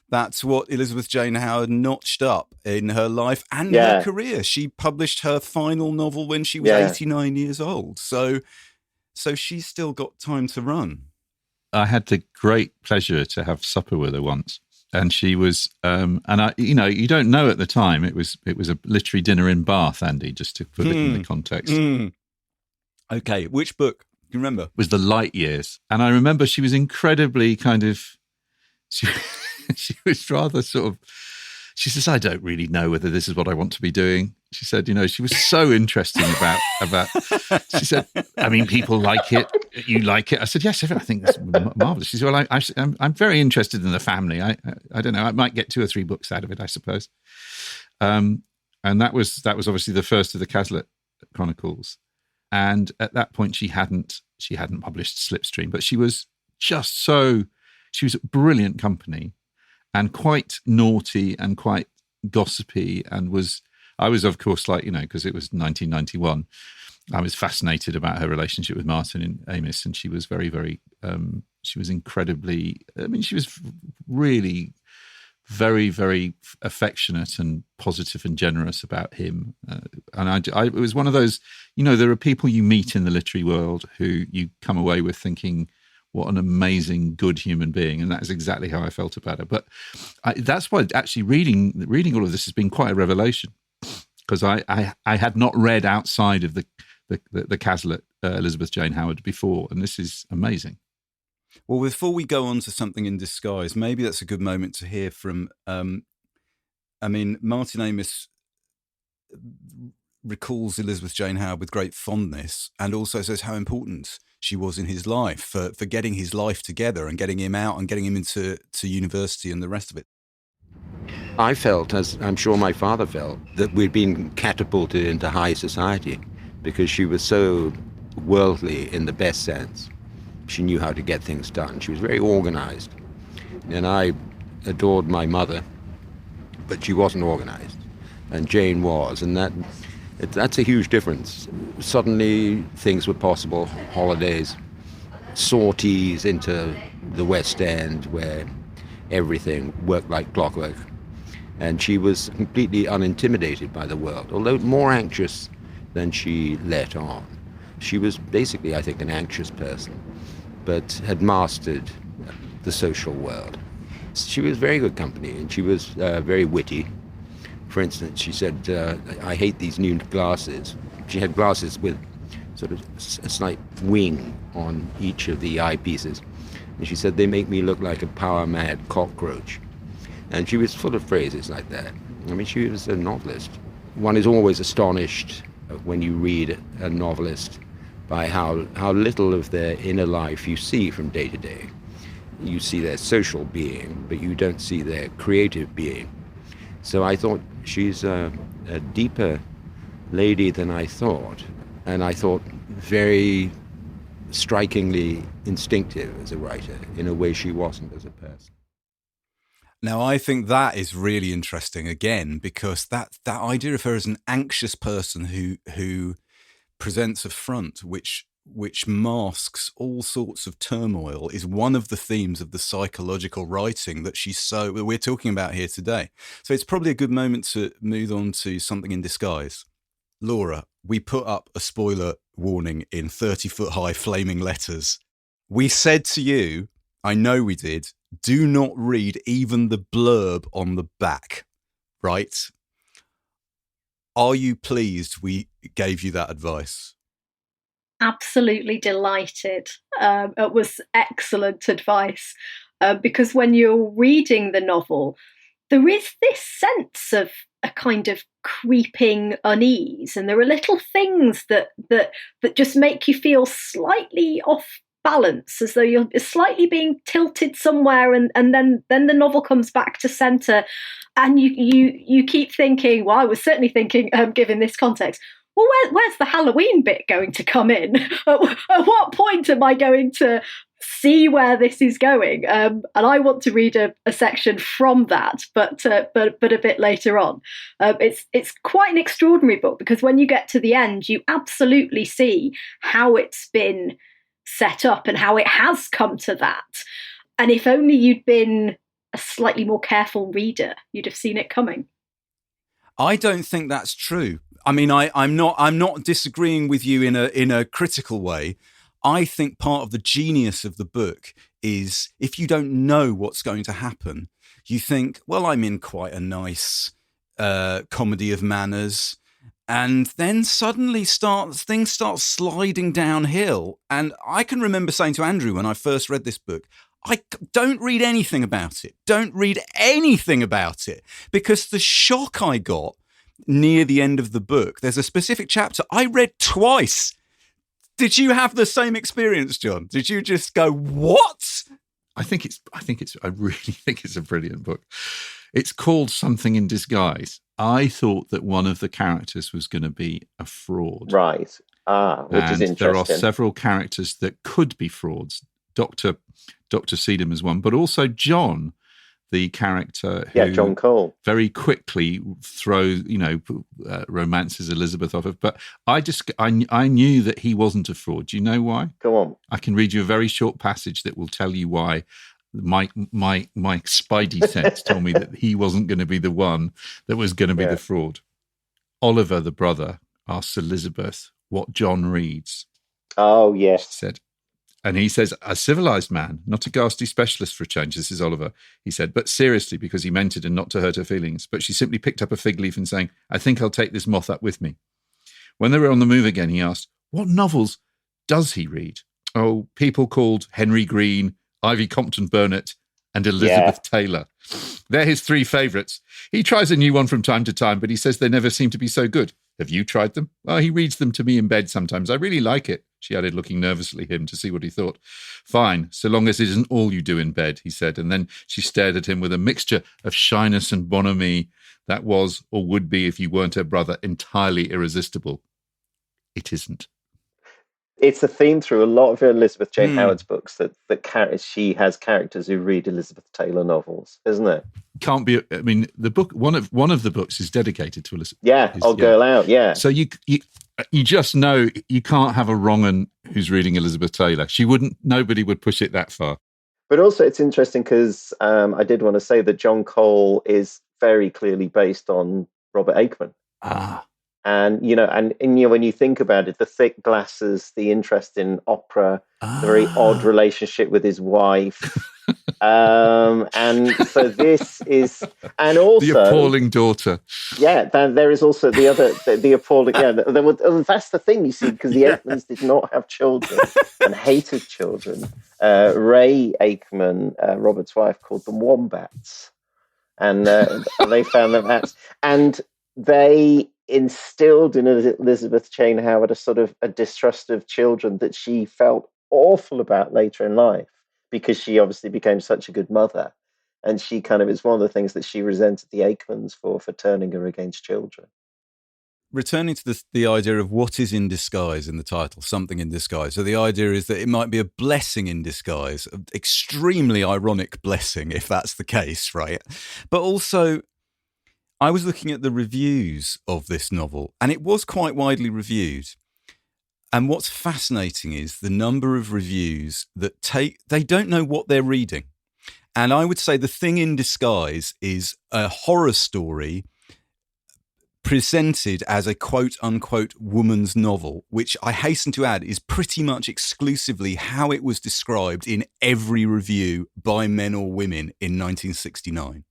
that's what Elizabeth Jane Howard notched up in her life and her career. She published her final novel when she was 89 years old. So she's still got time to run. I had the great pleasure to have supper with her once. And she was, and I, you don't know at the time, it was a literary dinner in Bath, Andy, just to put it in the context. Okay, which book? Do you remember? It was The Light Years. And I remember she was incredibly she was rather sort of, she says, I don't really know whether this is what I want to be doing. She said, she was so interesting about, she said, I mean, people like it. You like it? I said, yes, I think that's marvelous. She said, well, I'm very interested in the family. I don't know. I might get 2 or 3 books out of it, I suppose. And that was obviously the first of the Gessle Chronicles. And at that point, she hadn't published Slipstream, but she was brilliant company and quite naughty and quite gossipy, and I was, of course, because it was 1991, I was fascinated about her relationship with Martin and Amis, and she was very, very, she was incredibly, she was really very, very affectionate and positive and generous about him. And it was one of those, there are people you meet in the literary world who you come away with thinking, what an amazing, good human being. And that's exactly how I felt about her. But that's why actually reading all of this has been quite a revelation, because I had not read outside of the Gessle Elizabeth Jane Howard before. And this is amazing. Well, before we go on to Something in Disguise, maybe that's a good moment to hear from, Martin Amis recalls Elizabeth Jane Howard with great fondness, and also says how important she was in his life for getting his life together and getting him out and getting him into university and the rest of it. I felt, as I'm sure my father felt, that we'd been catapulted into high society because she was so worldly in the best sense. She knew how to get things done. She was very organized. And I adored my mother, but she wasn't organized. And Jane was. And that's a huge difference. Suddenly things were possible, holidays, sorties into the West End where everything worked like clockwork. And she was completely unintimidated by the world, although more anxious than she let on. She was basically, I think, an anxious person, but had mastered the social world. She was very good company, and she was very witty. For instance, she said, I hate these new glasses. She had glasses with sort of a slight wing on each of the eyepieces. And she said, they make me look like a power-mad cockroach. And she was full of phrases like that. I mean, she was a novelist. One is always astonished when you read a novelist by how little of their inner life you see from day to day. You see their social being, but you don't see their creative being. So I thought she's a deeper lady than I thought, and I thought very strikingly instinctive as a writer in a way she wasn't as a person. Now, I think that is really interesting, again, because that idea of her as an anxious person who presents a front which masks all sorts of turmoil is one of the themes of the psychological writing that we're talking about here today. So it's probably a good moment to move on to Something in Disguise. Laura, we put up a spoiler warning in 30-foot high flaming letters. We said to you, I know we did, do not read even the blurb on the back, right? Are you pleased we gave you that advice? Absolutely delighted. It was excellent advice because when you're reading the novel, there is this sense of a kind of creeping unease, and there are little things that just make you feel slightly off balance, as though you're slightly being tilted somewhere, and then the novel comes back to centre, and you keep thinking, well, I was certainly thinking, given this context, well, where's the Halloween bit going to come in? At what point am I going to see where this is going? And I want to read a section from that, but a bit later on. It's quite an extraordinary book, because when you get to the end, you absolutely see how it's been set up and how it has come to that. And if only you'd been a slightly more careful reader, you'd have seen it coming. I don't think that's true. I mean, I'm not disagreeing with you in a critical way. I think part of the genius of the book is if you don't know what's going to happen, you think, well, I'm in quite a nice comedy of manners. And then suddenly things start sliding downhill. And I can remember saying to Andrew when I first read this book, I don't read anything about it. Don't read anything about it. Because the shock I got near the end of the book, there's a specific chapter I read twice. Did you have the same experience, John? Did you just go, what? I really think it's a brilliant book. It's called Something in Disguise. I thought that one of the characters was going to be a fraud. Right. Which is interesting. There are several characters that could be frauds. Dr. Seedham is one, but also John, the character who John Cole, very quickly throws, romances Elizabeth off of. But I knew that he wasn't a fraud. Do you know why? Go on. I can read you a very short passage that will tell you why. My spidey sense told me that he wasn't going to be the one that was going to be the fraud. Oliver, the brother, asks Elizabeth what John reads. Oh, yes. She said, and he says, a civilized man, not a ghastly specialist for a change. This is Oliver. He said, but seriously, because he meant it and not to hurt her feelings. But she simply picked up a fig leaf and saying, I think I'll take this moth up with me. When they were on the move again, he asked, what novels does he read? Oh, people called Henry Green, Ivy Compton Burnett, and Elizabeth Taylor. They're his three favourites. He tries a new one from time to time, but he says they never seem to be so good. Have you tried them? Well, he reads them to me in bed sometimes. I really like it, she added, looking nervously at him to see what he thought. Fine, so long as it isn't all you do in bed, he said, and then she stared at him with a mixture of shyness and bonhomie that was, or would be if you weren't her brother, entirely irresistible. It isn't. It's a theme through a lot of Elizabeth Jane Howard's books that she has characters who read Elizabeth Taylor novels, isn't it? Can't be. I mean, the book one of the books is dedicated to Elizabeth. Yeah, Old Girl Out. Yeah. So you just know you can't have a wrong 'un who's reading Elizabeth Taylor. Nobody would push it that far. But also, it's interesting because I did want to say that John Cole is very clearly based on Robert Aikman. And when you think about it, the thick glasses, the interest in opera, the very odd relationship with his wife. And so this is, and also the appalling daughter. Yeah, there is also the other, the appalling. Yeah, that's the thing you see, because the Aikmans did not have children and hated children. Ray Aikman, Robert's wife, called them wombats, and they found them hats, and they instilled in Elizabeth Jane Howard a sort of a distrust of children that she felt awful about later in life, because she obviously became such a good mother, and she kind of, it's one of the things that she resented the Aikmans for turning her against children. Returning to the idea of what is in disguise in the title, something in disguise. So the idea is that it might be a blessing in disguise, an extremely ironic blessing if that's the case, right? But also, I was looking at the reviews of this novel, and it was quite widely reviewed. And what's fascinating is the number of reviews that they don't know what they're reading. And I would say The Thing in Disguise is a horror story presented as a quote-unquote woman's novel, which I hasten to add is pretty much exclusively how it was described in every review by men or women in 1969.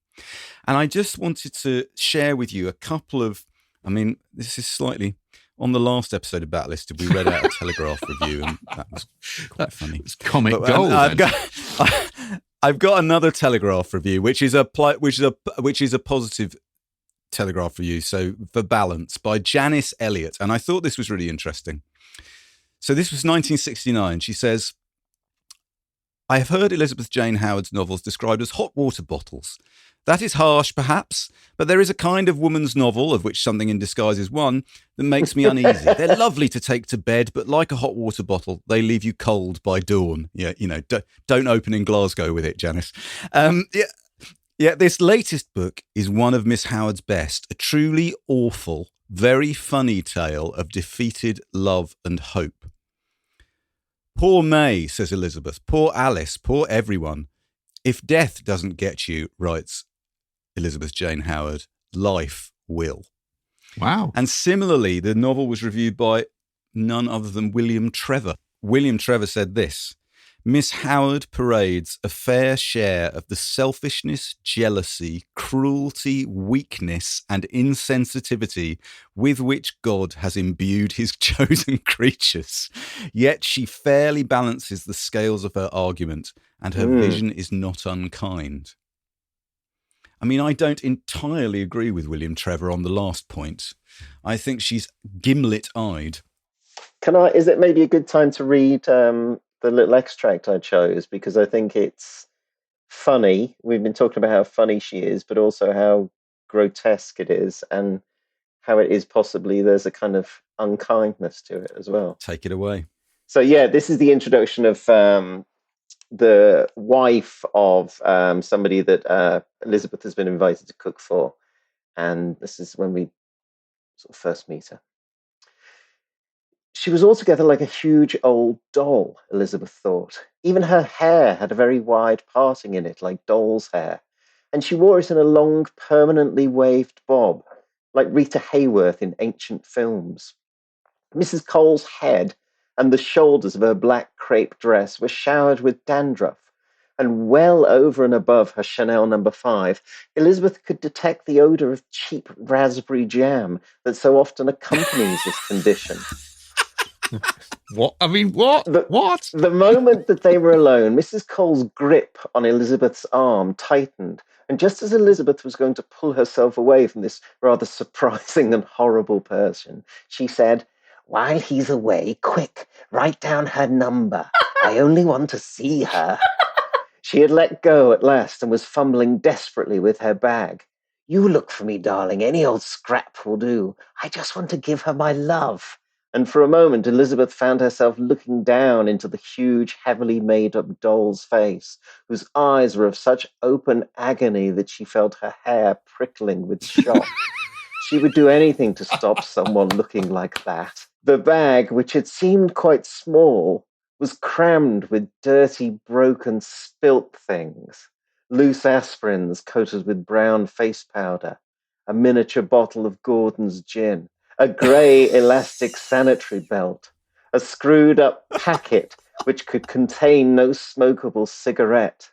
And I just wanted to share with you a couple of, this is slightly, on the last episode of Battlisted, we read out a Telegraph review, and that was quite funny. It's comic gold. I've got another Telegraph review, which is a positive Telegraph review, so for balance, by Janice Elliott. And I thought this was really interesting. So this was 1969. She says, I have heard Elizabeth Jane Howard's novels described as hot water bottles. That is harsh, perhaps, but there is a kind of woman's novel, of which Something in Disguise is one, that makes me uneasy. They're lovely to take to bed, but like a hot water bottle, they leave you cold by dawn. Yeah, don't open in Glasgow with it, Janice. This latest book is one of Miss Howard's best, a truly awful, very funny tale of defeated love and hope. Poor May, says Elizabeth. Poor Alice. Poor everyone. If death doesn't get you, writes Elizabeth Jane Howard, life will. Wow. And similarly, the novel was reviewed by none other than William Trevor. William Trevor said this: Miss Howard parades a fair share of the selfishness, jealousy, cruelty, weakness, and insensitivity with which God has imbued his chosen creatures. Yet she fairly balances the scales of her argument, and her vision is not unkind. I mean, I don't entirely agree with William Trevor on the last point. I think she's gimlet-eyed. Is it maybe a good time to read the little extract I chose? Because I think it's funny. We've been talking about how funny she is, but also how grotesque it is, and how it is possibly there's a kind of unkindness to it as well. Take it away. So, yeah, this is the introduction of the wife of somebody that Elizabeth has been invited to cook for. And this is when we sort of first meet her. She was altogether like a huge old doll, Elizabeth thought. Even her hair had a very wide parting in it, like doll's hair, and she wore it in a long, permanently waved bob, like Rita Hayworth in ancient films. Mrs. Cole's head and the shoulders of her black crepe dress were showered with dandruff, and well over and above her Chanel No. 5, Elizabeth could detect the odour of cheap raspberry jam that so often accompanies this condition. What? I mean, what? What? The moment that they were alone, Mrs. Cole's grip on Elizabeth's arm tightened, and just as Elizabeth was going to pull herself away from this rather surprising and horrible person, she said, "While he's away, quick, write down her number. I only want to see her." She had let go at last and was fumbling desperately with her bag. "You look for me, darling. Any old scrap will do. I just want to give her my love." And for a moment, Elizabeth found herself looking down into the huge, heavily made-up doll's face, whose eyes were of such open agony that she felt her hair prickling with shock. She would do anything to stop someone looking like that. The bag, which had seemed quite small, was crammed with dirty, broken, spilt things. Loose aspirins coated with brown face powder, a miniature bottle of Gordon's gin, a grey elastic sanitary belt, a screwed-up packet which could contain no smokable cigarette,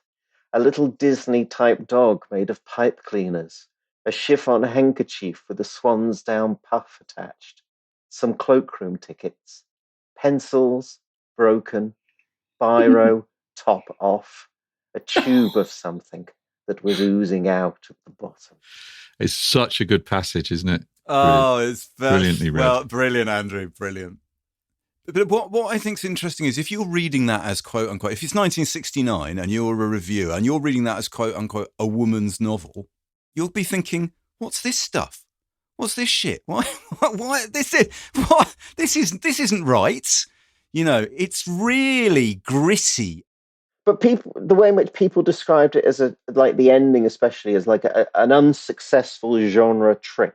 a little Disney-type dog made of pipe cleaners, a chiffon handkerchief with a swan's down puff attached, some cloakroom tickets, pencils, broken, biro, top off, a tube of something that was oozing out of the bottom. It's such a good passage, isn't it? Oh, it's brilliantly read. Well, brilliant, Andrew, brilliant. But what I think is interesting is if you're reading that as quote unquote, if it's 1969 and you're a reviewer and you're reading that as quote unquote a woman's novel, you'll be thinking, "What's this stuff? What's this shit? Why this isn't right." You know, it's really gritty. But the way in which people described it as the ending, especially, as like an unsuccessful genre trick,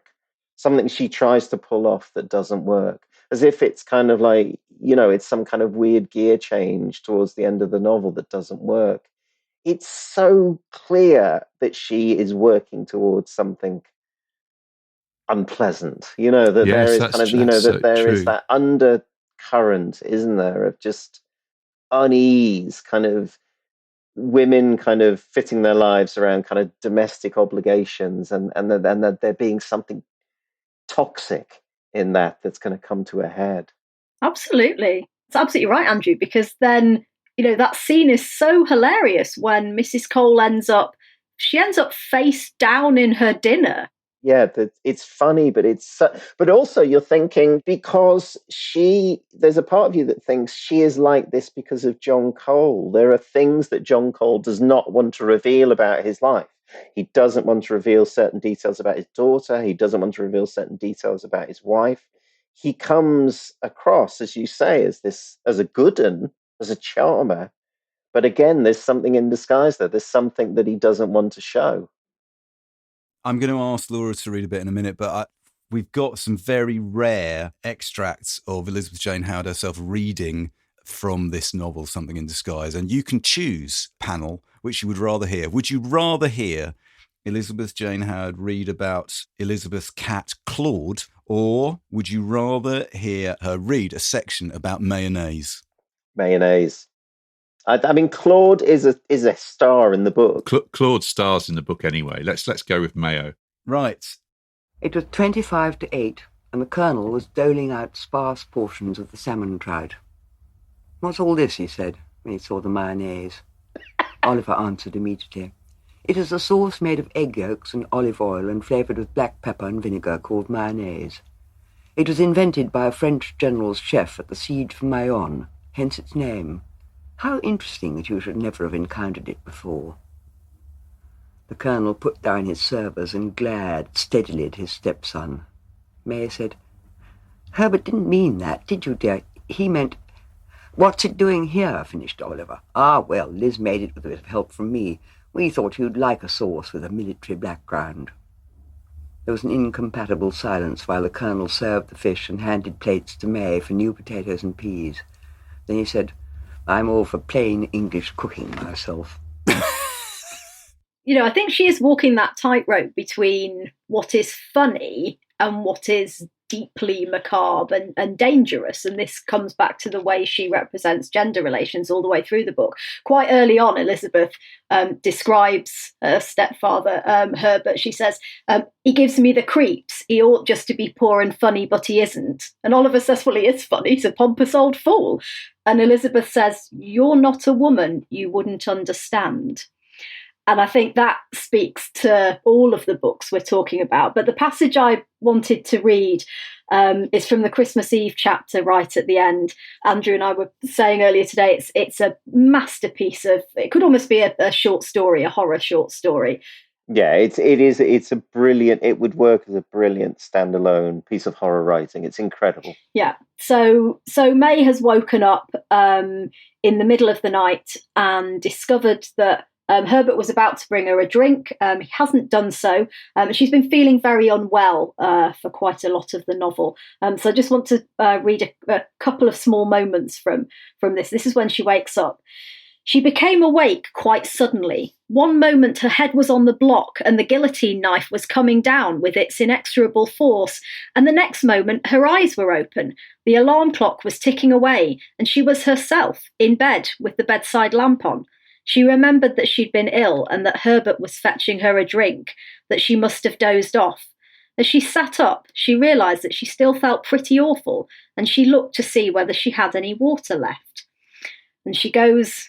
something she tries to pull off that doesn't work, as if it's kind of like, it's some kind of weird gear change towards the end of the novel that doesn't work. It's so clear that she is working towards something unpleasant, that there is kind of, that there is that undercurrent, isn't there, of just unease, kind of women kind of fitting their lives around kind of domestic obligations, and that there being something toxic in that's going to come to a head. Absolutely. It's absolutely right, Andrew, because then, that scene is so hilarious when Mrs. Cole ends up face down in her dinner. Yeah, it's funny, but but also you're thinking, because there's a part of you that thinks she is like this because of John Cole. There are things that John Cole does not want to reveal about his life. He doesn't want to reveal certain details about his daughter. He doesn't want to reveal certain details about his wife. He comes across, as you say, as a good un, as a charmer. But again, there's something in disguise there. There's something that he doesn't want to show. I'm going to ask Laura to read a bit in a minute, but we've got some very rare extracts of Elizabeth Jane Howard herself reading from this novel, Something in Disguise. And you can choose, panel, which you would rather hear. Would you rather hear Elizabeth Jane Howard read about Elizabeth's cat Claude, or would you rather hear her read a section about mayonnaise? Mayonnaise. I mean, Claude is a star in the book. Claude stars in the book anyway. Let's go with Mayo. Right. It was 25 to 8, and the Colonel was doling out sparse portions of the salmon trout. "What's all this?" he said, when he saw the mayonnaise. Oliver answered immediately. "It is a sauce made of egg yolks and olive oil and flavoured with black pepper and vinegar called mayonnaise. It was invented by a French general's chef at the siege of Mayonne, hence its name. How interesting that you should never have encountered it before." The Colonel put down his servers and glared steadily at his stepson. May said, "Herbert didn't mean that, did you, dear? He meant—" "What's it doing here?" finished Oliver. "Ah, well, Liz made it with a bit of help from me. We thought you'd like a sauce with a military background." There was an incompatible silence while the Colonel served the fish and handed plates to May for new potatoes and peas. Then he said, "I'm all for plain English cooking myself." I think she is walking that tightrope between what is funny and what is deeply macabre and dangerous. And this comes back to the way she represents gender relations all the way through the book. Quite early on, Elizabeth describes her stepfather, Herbert. She says, "He gives me the creeps. He ought just to be poor and funny, but he isn't." And Oliver says, "Well, he is funny. He's a pompous old fool." And Elizabeth says, "You're not a woman. You wouldn't understand." And I think that speaks to all of the books we're talking about. But the passage I wanted to read is from the Christmas Eve chapter right at the end. Andrew and I were saying earlier today, it's a masterpiece of, it could almost be a short story, a horror short story. Yeah, it's a brilliant, it would work as a brilliant standalone piece of horror writing. It's incredible. Yeah. So May has woken up in the middle of the night and discovered that Herbert was about to bring her a drink. He hasn't done so. She's been feeling very unwell for quite a lot of the novel. So I just want to read a couple of small moments from this. This is when she wakes up. "She became awake quite suddenly. One moment her head was on the block and the guillotine knife was coming down with its inexorable force, and the next moment her eyes were open. The alarm clock was ticking away, and she was herself, in bed with the bedside lamp on. She remembered that she'd been ill and that Herbert was fetching her a drink, that she must have dozed off. As she sat up, she realised that she still felt pretty awful, and she looked to see whether she had any water left. And she goes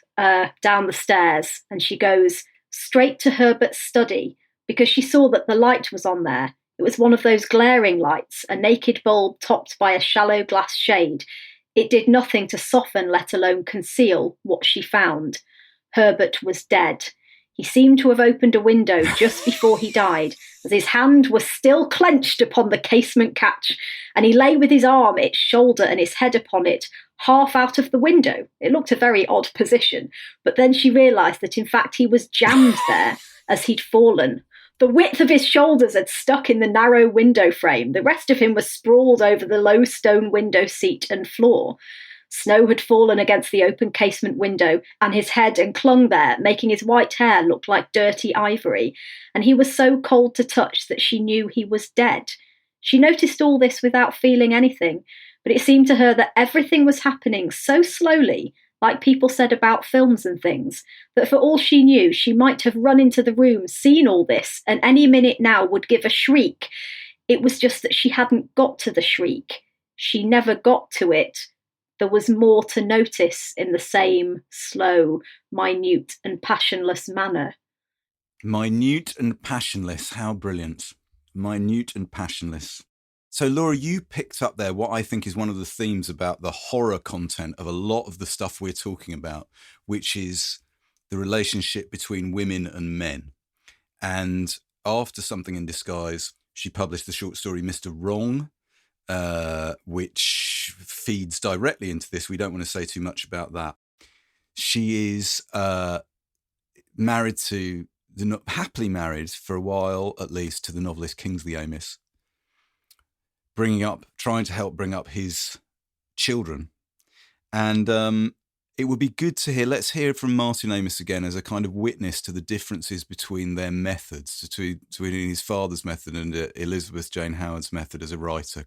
down the stairs, and she goes straight to Herbert's study, because she saw that the light was on there. It was one of those glaring lights, a naked bulb topped by a shallow glass shade. It did nothing to soften, let alone conceal, what she found. Herbert was dead. He seemed to have opened a window just before he died, as his hand was still clenched upon the casement catch, and he lay with his arm, its shoulder and his head upon it, half out of the window. It looked a very odd position, but then she realised that in fact he was jammed there as he'd fallen. The width of his shoulders had stuck in the narrow window frame. The rest of him was sprawled over the low stone window seat and floor. Snow had fallen against the open casement window, and his head and clung there, making his white hair look like dirty ivory, and he was so cold to touch that she knew he was dead. She noticed all this without feeling anything, but it seemed to her that everything was happening so slowly, like people said about films and things, that for all she knew, she might have run into the room, seen all this, and any minute now would give a shriek. It was just that she hadn't got to the shriek. She never got to it. There was more to notice in the same slow, minute and passionless manner. Minute and passionless, how brilliant. Minute and passionless. So, Laura, you picked up there what I think is one of the themes about the horror content of a lot of the stuff we're talking about, which is the relationship between women and men. And after Something in Disguise, she published the short story Mr. Wrong, which feeds directly into this. We don't want to say too much about that. She is married to, happily married for a while at least, to the novelist Kingsley Amis, trying to help bring up his children. And it would be good to hear, let's hear from Martin Amis again as a kind of witness to the differences between their methods, between his father's method and Elizabeth Jane Howard's method as a writer.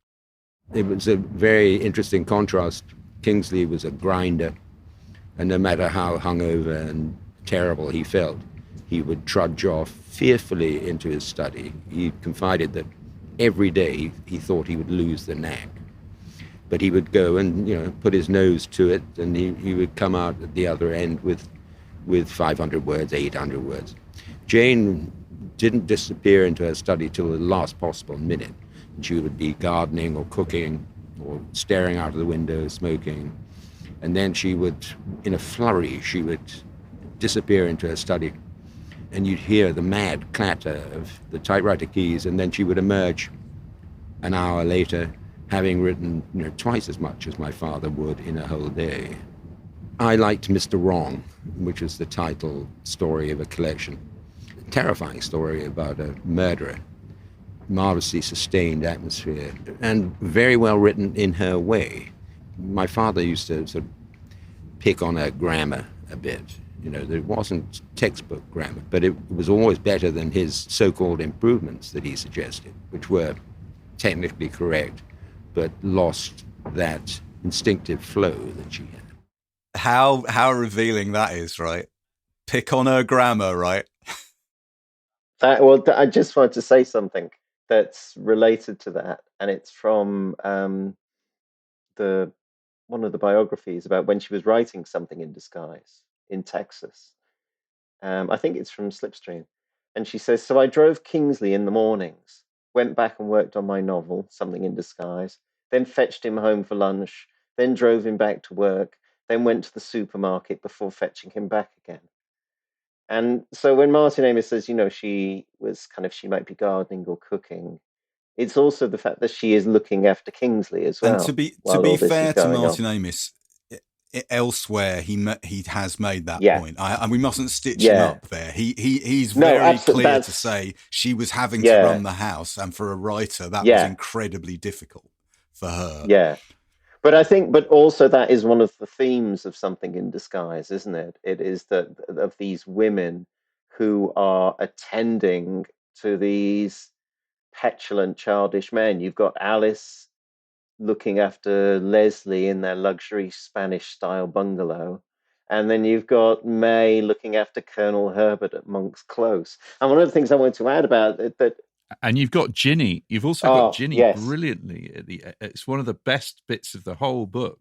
It was a very interesting contrast. Kingsley was a grinder, and no matter how hungover and terrible he felt, he would trudge off fearfully into his study. He confided that every day he thought he would lose the knack. But he would go and, put his nose to it, and he would come out at the other end with 500 words, 800 words. Jane didn't disappear into her study till the last possible minute. She would be gardening or cooking or staring out of the window, smoking. And then she would, in a flurry, she would disappear into her study. And you'd hear the mad clatter of the typewriter keys, and then she would emerge an hour later, having written twice as much as my father would in a whole day. I liked Mr. Wrong, which was the title story of a collection. A terrifying story about a murderer. Marvelously sustained atmosphere, and very well written in her way. My father used to sort of pick on her grammar a bit. There wasn't textbook grammar, but it was always better than his so-called improvements that he suggested, which were technically correct, but lost that instinctive flow that she had. How revealing that is, right? Pick on her grammar, right? I just wanted to say something that's related to that, and it's from one of the biographies about when she was writing Something in Disguise in Texas. I think it's from Slipstream. And she says, so I drove Kingsley in the mornings, went back and worked on my novel, Something in Disguise, then fetched him home for lunch, then drove him back to work, then went to the supermarket before fetching him back again. And so when Martin Amis says, she might be gardening or cooking, it's also the fact that she is looking after Kingsley as well. And to be fair to Martin Amis, elsewhere he has made that point. And we mustn't stitch him up there. He's very clear to say she was having to run the house, and for a writer that was incredibly difficult for her. Yeah. But also that is one of the themes of Something in Disguise, isn't it? It is that of these women who are attending to these petulant, childish men. You've got Alice looking after Leslie in their luxury Spanish-style bungalow. And then you've got May looking after Colonel Herbert at Monk's Close. And one of the things I wanted to add about it, that... And you've got Ginny. You've also got Ginny brilliantly. It's one of the best bits of the whole book,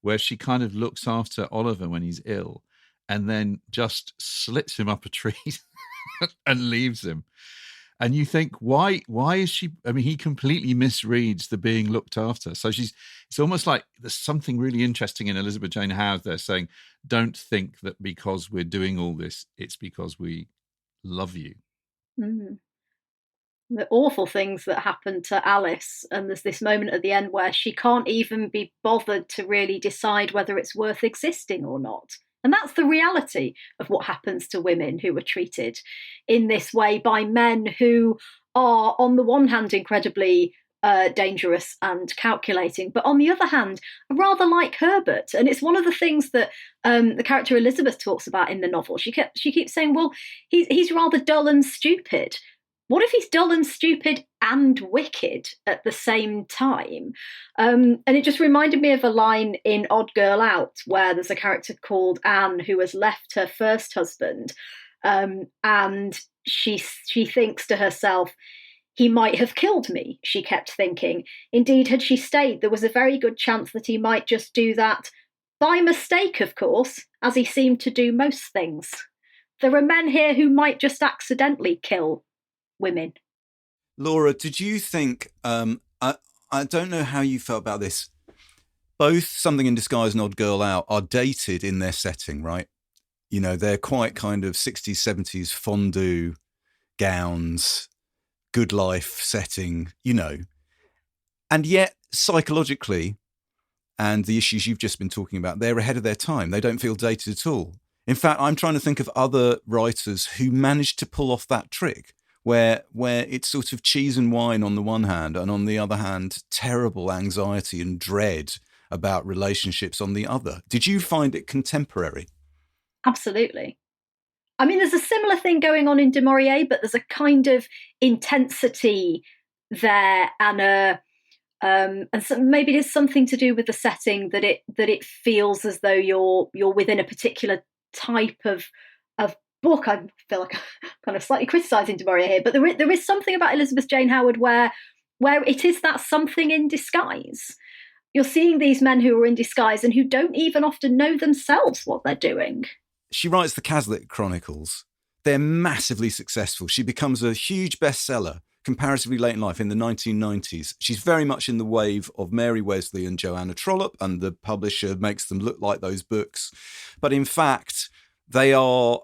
where she kind of looks after Oliver when he's ill and then just slits him up a tree and leaves him. And you think, why is she? I mean, he completely misreads the being looked after. So it's almost like there's something really interesting in Elizabeth Jane Howard there saying, don't think that because we're doing all this, it's because we love you. Mm-hmm. The awful things that happen to Alice, and there's this moment at the end where she can't even be bothered to really decide whether it's worth existing or not. And that's the reality of what happens to women who are treated in this way by men who are, on the one hand, incredibly dangerous and calculating, but on the other hand, are rather like Herbert. And it's one of the things that the character Elizabeth talks about in the novel. She keeps saying, well, he's rather dull and stupid. What if he's dull and stupid and wicked at the same time? And it just reminded me of a line in Odd Girl Out, where there's a character called Anne who has left her first husband. And she thinks to herself, he might have killed me, she kept thinking. Indeed, had she stayed, there was a very good chance that he might just do that, by mistake, of course, as he seemed to do most things. There are men here who might just accidentally kill women. Laura, did you think, I don't know how you felt about this, both Something in Disguise and Odd Girl Out are dated in their setting, right? They're quite kind of 60s, 70s fondue gowns, good life setting, And yet, psychologically, and the issues you've just been talking about, they're ahead of their time. They don't feel dated at all. In fact, I'm trying to think of other writers who managed to pull off that trick, where it's sort of cheese and wine on the one hand, and on the other hand, terrible anxiety and dread about relationships on the other. Did you find it contemporary? Absolutely. I mean, there's a similar thing going on in Du Maurier, but there's a kind of intensity there, and so maybe there's something to do with the setting that it feels as though you're within a particular type of book. I feel like I'm kind of slightly criticising Du Maurier here, but there is something about Elizabeth Jane Howard where it is that something in disguise. You're seeing these men who are in disguise and who don't even often know themselves what they're doing. She writes the Cazalet Chronicles. They're massively successful. She becomes a huge bestseller comparatively late in life in the 1990s. She's very much in the wave of Mary Wesley and Joanna Trollope, and the publisher makes them look like those books. But in fact, they are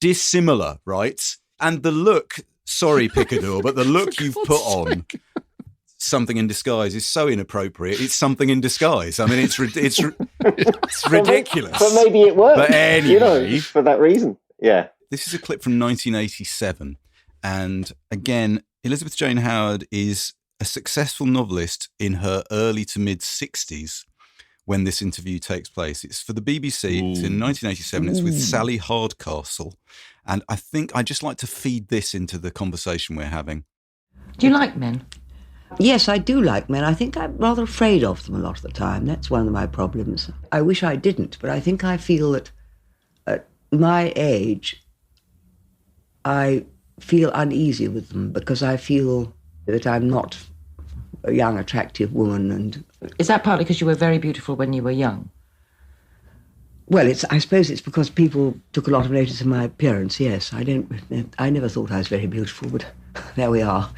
dissimilar, right? And the look, sorry, Picador, but the look you've put on Something in Disguise is so inappropriate. It's Something in Disguise. I mean, it's ridiculous. But maybe it worked. But anyway, for that reason. Yeah. This is a clip from 1987. And again, Elizabeth Jane Howard is a successful novelist in her early to mid 60s when this interview takes place. It's for the BBC. It's in 1987. It's with Sally Hardcastle. And I think I'd just like to feed this into the conversation we're having. Do you like men? Yes, I do like men. I think I'm rather afraid of them a lot of the time. That's one of my problems. I wish I didn't, but I think I feel that at my age, I feel uneasy with them because I feel that I'm not a young, attractive woman. And is that partly because you were very beautiful when you were young? Well, I suppose it's because people took a lot of notice of my appearance, yes. I never thought I was very beautiful, but there we are.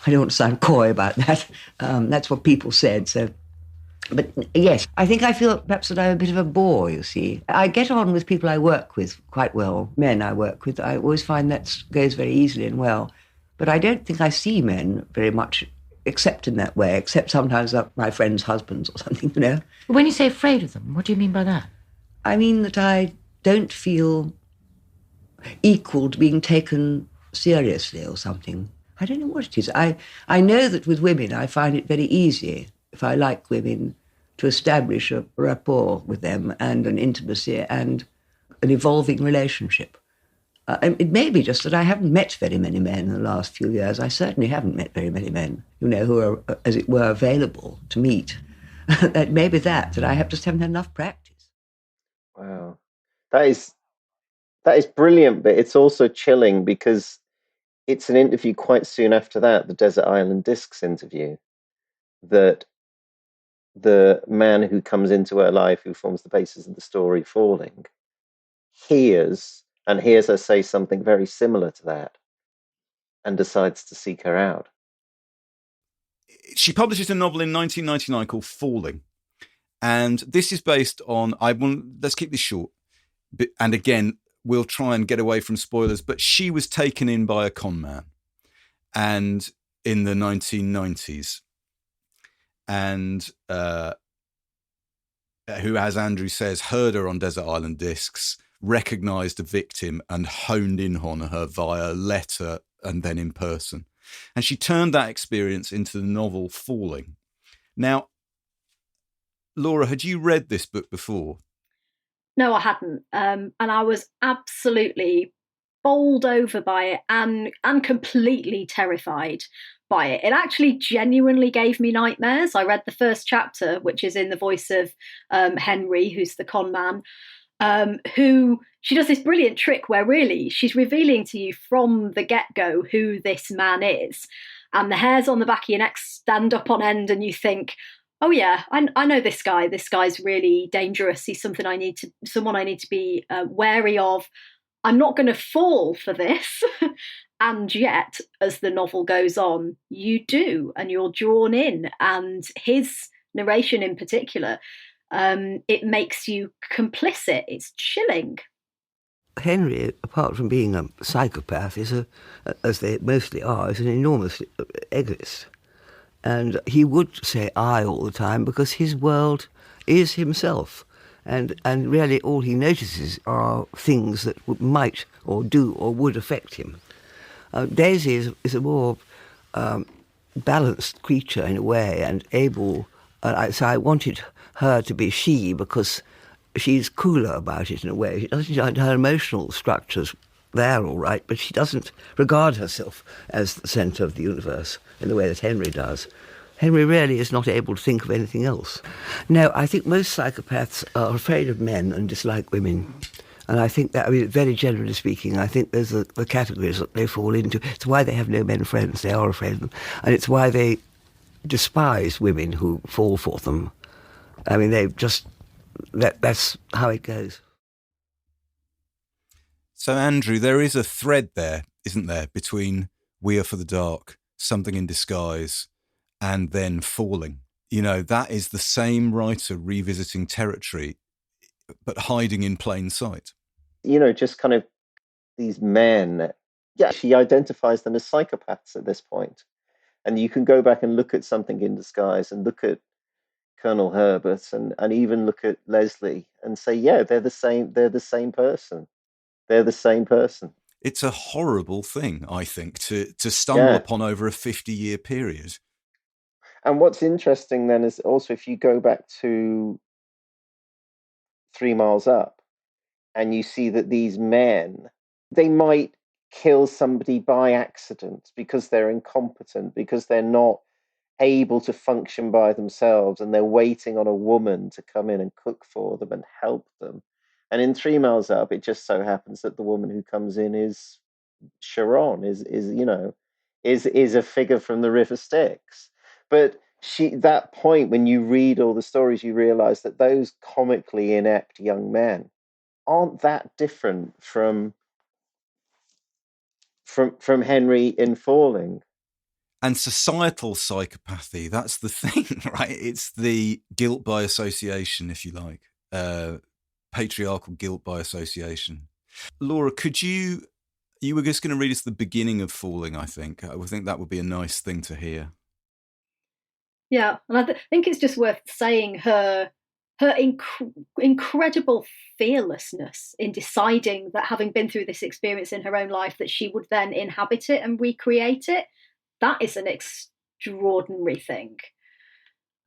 I don't want to sound coy about that. That's what people said, so... But yes, I think I feel perhaps that I'm a bit of a bore, you see. I get on with people I work with quite well, men I work with. I always find that goes very easily and well. But I don't think I see men very much except in that way, except sometimes my friends' husbands or something, you know. When you say afraid of them, what do you mean by that? I mean that I don't feel equal to being taken seriously or something. I don't know what it is. I know that with women I find it very easy, if I like women, to establish a rapport with them and an intimacy and an evolving relationship. It may be just that I haven't met very many men in the last few years. I certainly haven't met very many men, you know, who are, as it were, available to meet. That may be that I just haven't had enough practice. Wow. That is brilliant, but it's also chilling because it's an interview quite soon after that, the Desert Island Discs interview, that the man who comes into her life, who forms the basis of the story, Falling, hears her say something very similar to that and decides to seek her out. She publishes a novel in 1999 called Falling. And this is based on, let's keep this short. And again, we'll try and get away from spoilers, but she was taken in by a con man and in the 1990s. And who, as Andrew says, heard her on Desert Island Discs, recognised a victim and honed in on her via letter and then in person. And she turned that experience into the novel Falling. Now, Laura, had you read this book before? No, I hadn't. And I was absolutely bowled over by it and completely terrified by it. It actually genuinely gave me nightmares. I read the first chapter, which is in the voice of Henry, who's the con man, who she does this brilliant trick where really she's revealing to you from the get-go who this man is. And the hairs on the back of your neck stand up on end and you think, oh yeah, I know this guy. This guy's really dangerous. He's someone I need to be wary of. I'm not going to fall for this. And yet, as the novel goes on, you do, and you're drawn in. And his narration in particular, it makes you complicit. It's chilling. Henry, apart from being a psychopath, as they mostly are, is an enormous egoist. And he would say I all the time because his world is himself. And really all he notices are things that might or do or would affect him. Daisy is a more balanced creature in a way and able So I wanted her to be she because she's cooler about it in a way. She doesn't, her emotional structure's there all right, but she doesn't regard herself as the centre of the universe in the way that Henry does. Henry really is not able to think of anything else. No, I think most psychopaths are afraid of men and dislike women. And I think that, I mean, very generally speaking, I think there's the categories that they fall into. It's why they have no men friends. They are afraid of them. And it's why they despise women who fall for them. I mean, they just, that's how it goes. So, Andrew, there is a thread there, isn't there, between We Are for the Dark, Something in Disguise, and then Falling. You know, that is the same writer revisiting territory, but hiding in plain sight. You know, just kind of these men, yeah, she identifies them as psychopaths at this point. And you can go back and look at Something in Disguise and look at Colonel Herbert and even look at Leslie and say, yeah, they're the same person. They're the same person. It's a horrible thing, I think, to stumble upon over a 50-year period. And what's interesting then is also if you go back to 3 Miles Up and you see that these men, they might kill somebody by accident because they're incompetent, because they're not able to function by themselves and they're waiting on a woman to come in and cook for them and help them. And in 3 Miles Up, it just so happens that the woman who comes in is Sharon, is a figure from the River Styx. But that point, when you read all the stories, you realize that those comically inept young men aren't that different from Henry in Falling. And societal psychopathy, that's the thing, right? It's the guilt by association, if you like. Patriarchal guilt by association. Laura, you were just going to read us the beginning of Falling, I think. I would think that would be a nice thing to hear. Yeah, and I think it's just worth saying her incredible fearlessness in deciding that, having been through this experience in her own life, that she would then inhabit it and recreate it. That is an extraordinary thing.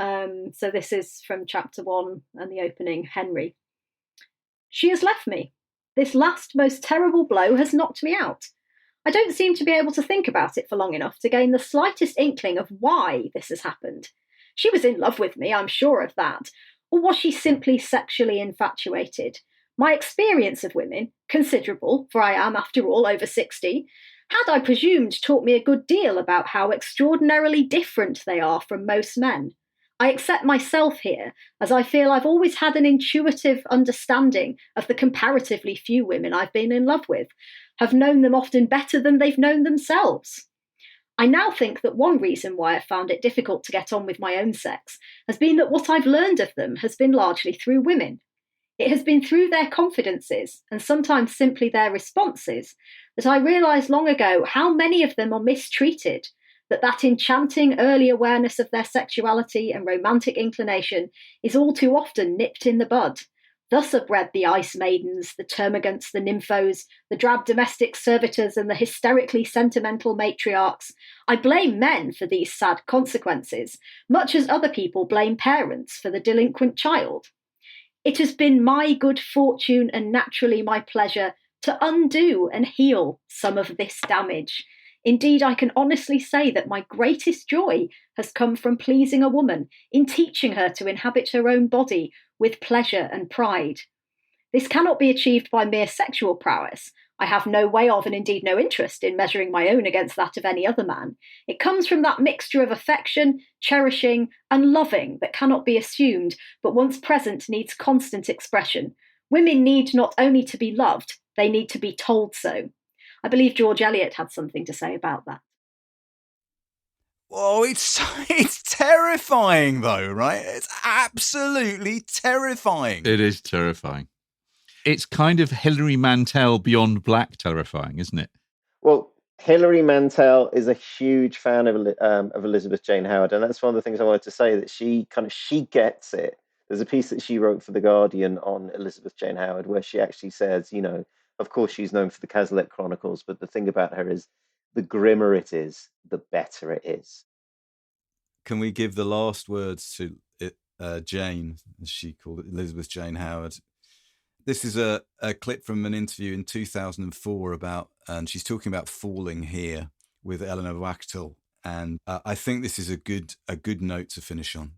So this is from chapter 1 and the opening, Henry. She has left me. This last most terrible blow has knocked me out. I don't seem to be able to think about it for long enough to gain the slightest inkling of why this has happened. She was in love with me, I'm sure of that. Or was she simply sexually infatuated? My experience of women, considerable, for I am, after all, over 60, had, I presumed, taught me a good deal about how extraordinarily different they are from most men. I accept myself here, as I feel I've always had an intuitive understanding of the comparatively few women I've been in love with, have known them often better than they've known themselves. I now think that one reason why I found it difficult to get on with my own sex has been that what I've learned of them has been largely through women. It has been through their confidences, and sometimes simply their responses, that I realised long ago how many of them are mistreated, that enchanting early awareness of their sexuality and romantic inclination is all too often nipped in the bud. Thus are bred the ice maidens, the termagants, the nymphos, the drab domestic servitors, and the hysterically sentimental matriarchs. I blame men for these sad consequences, much as other people blame parents for the delinquent child. It has been my good fortune and naturally my pleasure to undo and heal some of this damage. Indeed, I can honestly say that my greatest joy has come from pleasing a woman, in teaching her to inhabit her own body with pleasure and pride. This cannot be achieved by mere sexual prowess. I have no way of, and indeed no interest in, measuring my own against that of any other man. It comes from that mixture of affection, cherishing, and loving that cannot be assumed, but once present needs constant expression. Women need not only to be loved, they need to be told so. I believe George Eliot had something to say about that. Oh, it's terrifying, though, right? It's absolutely terrifying. It is terrifying. It's kind of Hilary Mantel Beyond Black terrifying, isn't it? Well, Hilary Mantel is a huge fan of Elizabeth Jane Howard, and that's one of the things I wanted to say, that she gets it. There's a piece that she wrote for The Guardian on Elizabeth Jane Howard where she actually says, you know, of course she's known for the Cazalet Chronicles, but the thing about her is the grimmer it is, the better it is. can we give the last words to Jane, as she called it, Elizabeth Jane Howard? This is a clip from an interview in 2004 and she's talking about falling here with Eleanor Wachtel. And I think this is a good note to finish on.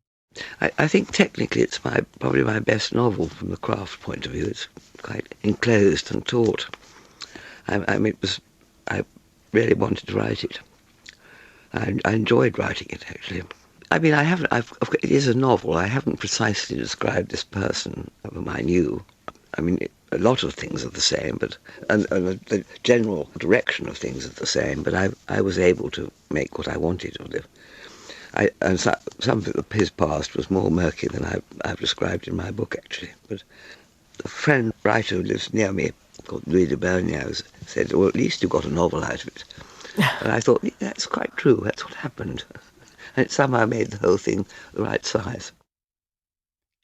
I think technically it's probably my best novel from the craft point of view. It's quite enclosed and taut. I really wanted to write it. I enjoyed writing it, actually. I mean, it is a novel. I haven't precisely described this person whom I knew. I mean, a lot of things are the same, and the general direction of things are the same, but I was able to make what I wanted of it. And some of his past was more murky than I've described in my book, actually. But a friend writer who lives near me, called Louis de Berniaux, said, well, at least you got a novel out of it. And I thought, yeah, that's quite true, that's what happened. And it somehow made the whole thing the right size.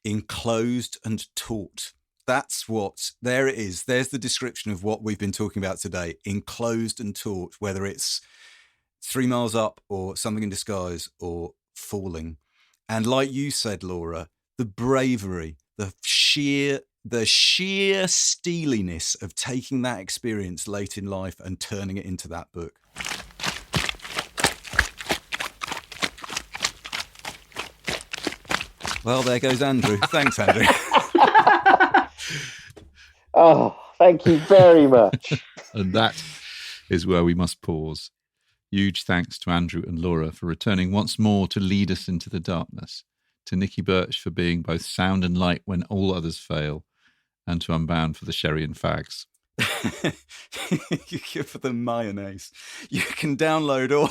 Enclosed and taut. There it is. There's the description of what we've been talking about today. Enclosed and taut, whether it's 3 Miles Up or Something in Disguise or Falling. And like you said, Laura, the bravery, the sheer steeliness of taking that experience late in life and turning it into that book. Well, there goes Andrew. Thanks, Andrew. Oh, thank you very much. And that is where we must pause. Huge thanks to Andrew and Laura for returning once more to lead us into the darkness, to Nicky Birch for being both sound and light when all others fail, and to Unbound for the sherry and fags. For the mayonnaise. You can download all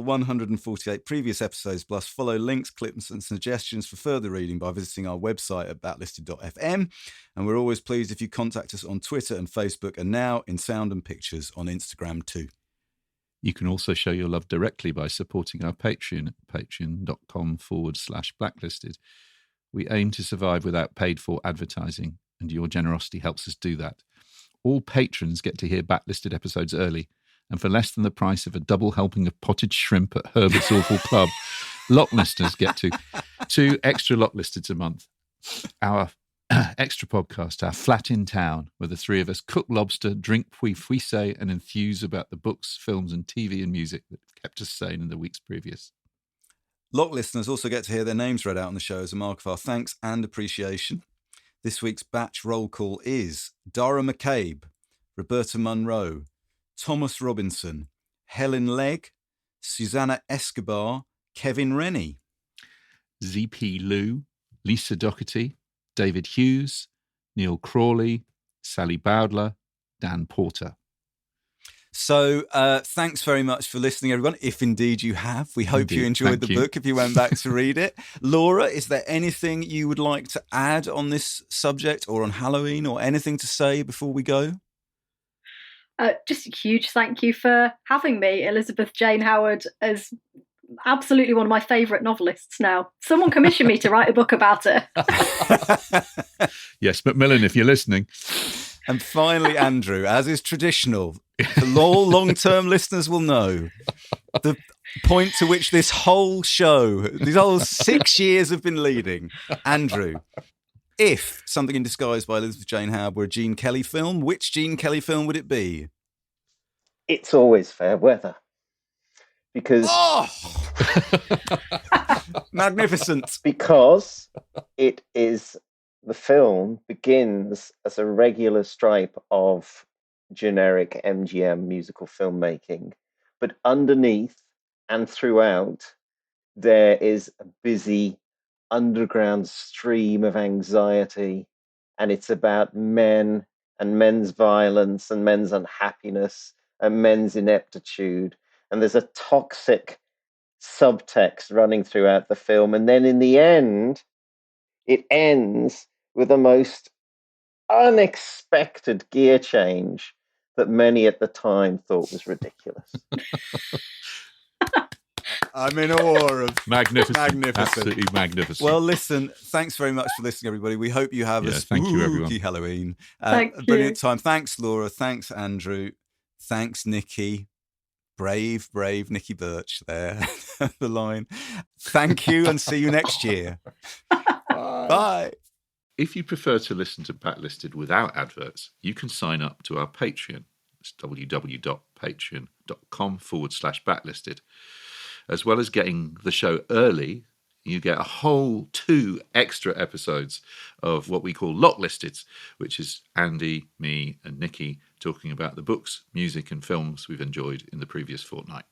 148 previous episodes, plus follow links, clips and suggestions for further reading by visiting our website at backlisted.fm. And we're always pleased if you contact us on Twitter and Facebook, and now in sound and pictures on Instagram too. You can also show your love directly by supporting our Patreon at patreon.com/blacklisted. We aim to survive without paid-for advertising, and your generosity helps us do that. All patrons get to hear Backlisted episodes early, and for less than the price of a double helping of potted shrimp at Herbert's Awful Club, Lock listeners get to 2 extra Lock Listeds a month. Our extra podcast, our Flat in Town, where the 3 of us cook lobster, drink puy-fuise, and enthuse about the books, films and TV and music that kept us sane in the weeks previous. Lock listeners also get to hear their names read out on the show as a mark of our thanks and appreciation. This week's batch roll call is Dara McCabe, Roberta Munro, Thomas Robinson, Helen Legg, Susanna Escobar, Kevin Rennie, ZP Liu, Lisa Doherty, David Hughes, Neil Crawley, Sally Bowdler, Dan Porter. So thanks very much for listening, everyone. If indeed you have, we hope you enjoyed the book if you went back to read it. Laura, is there anything you would like to add on this subject or on Halloween, or anything to say before we go? Just a huge thank you for having me. Elizabeth Jane Howard is absolutely one of my favourite novelists now. Someone commissioned me to write a book about her. Yes, Macmillan, if you're listening. And finally, Andrew, as is traditional, all long-term listeners will know the point to which this whole show, these whole 6 years have been leading. Andrew, if Something in Disguise by Elizabeth Jane Howard were a Gene Kelly film, which Gene Kelly film would it be? It's Always Fair Weather. Because... Oh! Magnificent. Because it is... The film begins as a regular stripe of generic MGM musical filmmaking, but underneath and throughout, there is a busy underground stream of anxiety, and it's about men and men's violence and men's unhappiness and men's ineptitude, and there's a toxic subtext running throughout the film, and then in the end, it ends with the most unexpected gear change that many at the time thought was ridiculous. I'm in awe of magnificent. Absolutely magnificent. Well, listen, thanks very much for listening, everybody. We hope you have a spooky Halloween. Thank you. Brilliant time. Thanks, Laura. Thanks, Andrew. Thanks, Nikki. Brave Nicky Birch there, the line. Thank you and see you next year. Bye. If you prefer to listen to Backlisted without adverts, you can sign up to our Patreon. It's www.patreon.com/backlisted. As well as getting the show early, you get a whole 2 extra episodes of what we call Locklisted, which is Andy, me, and Nikki talking about the books, music, and films we've enjoyed in the previous fortnight.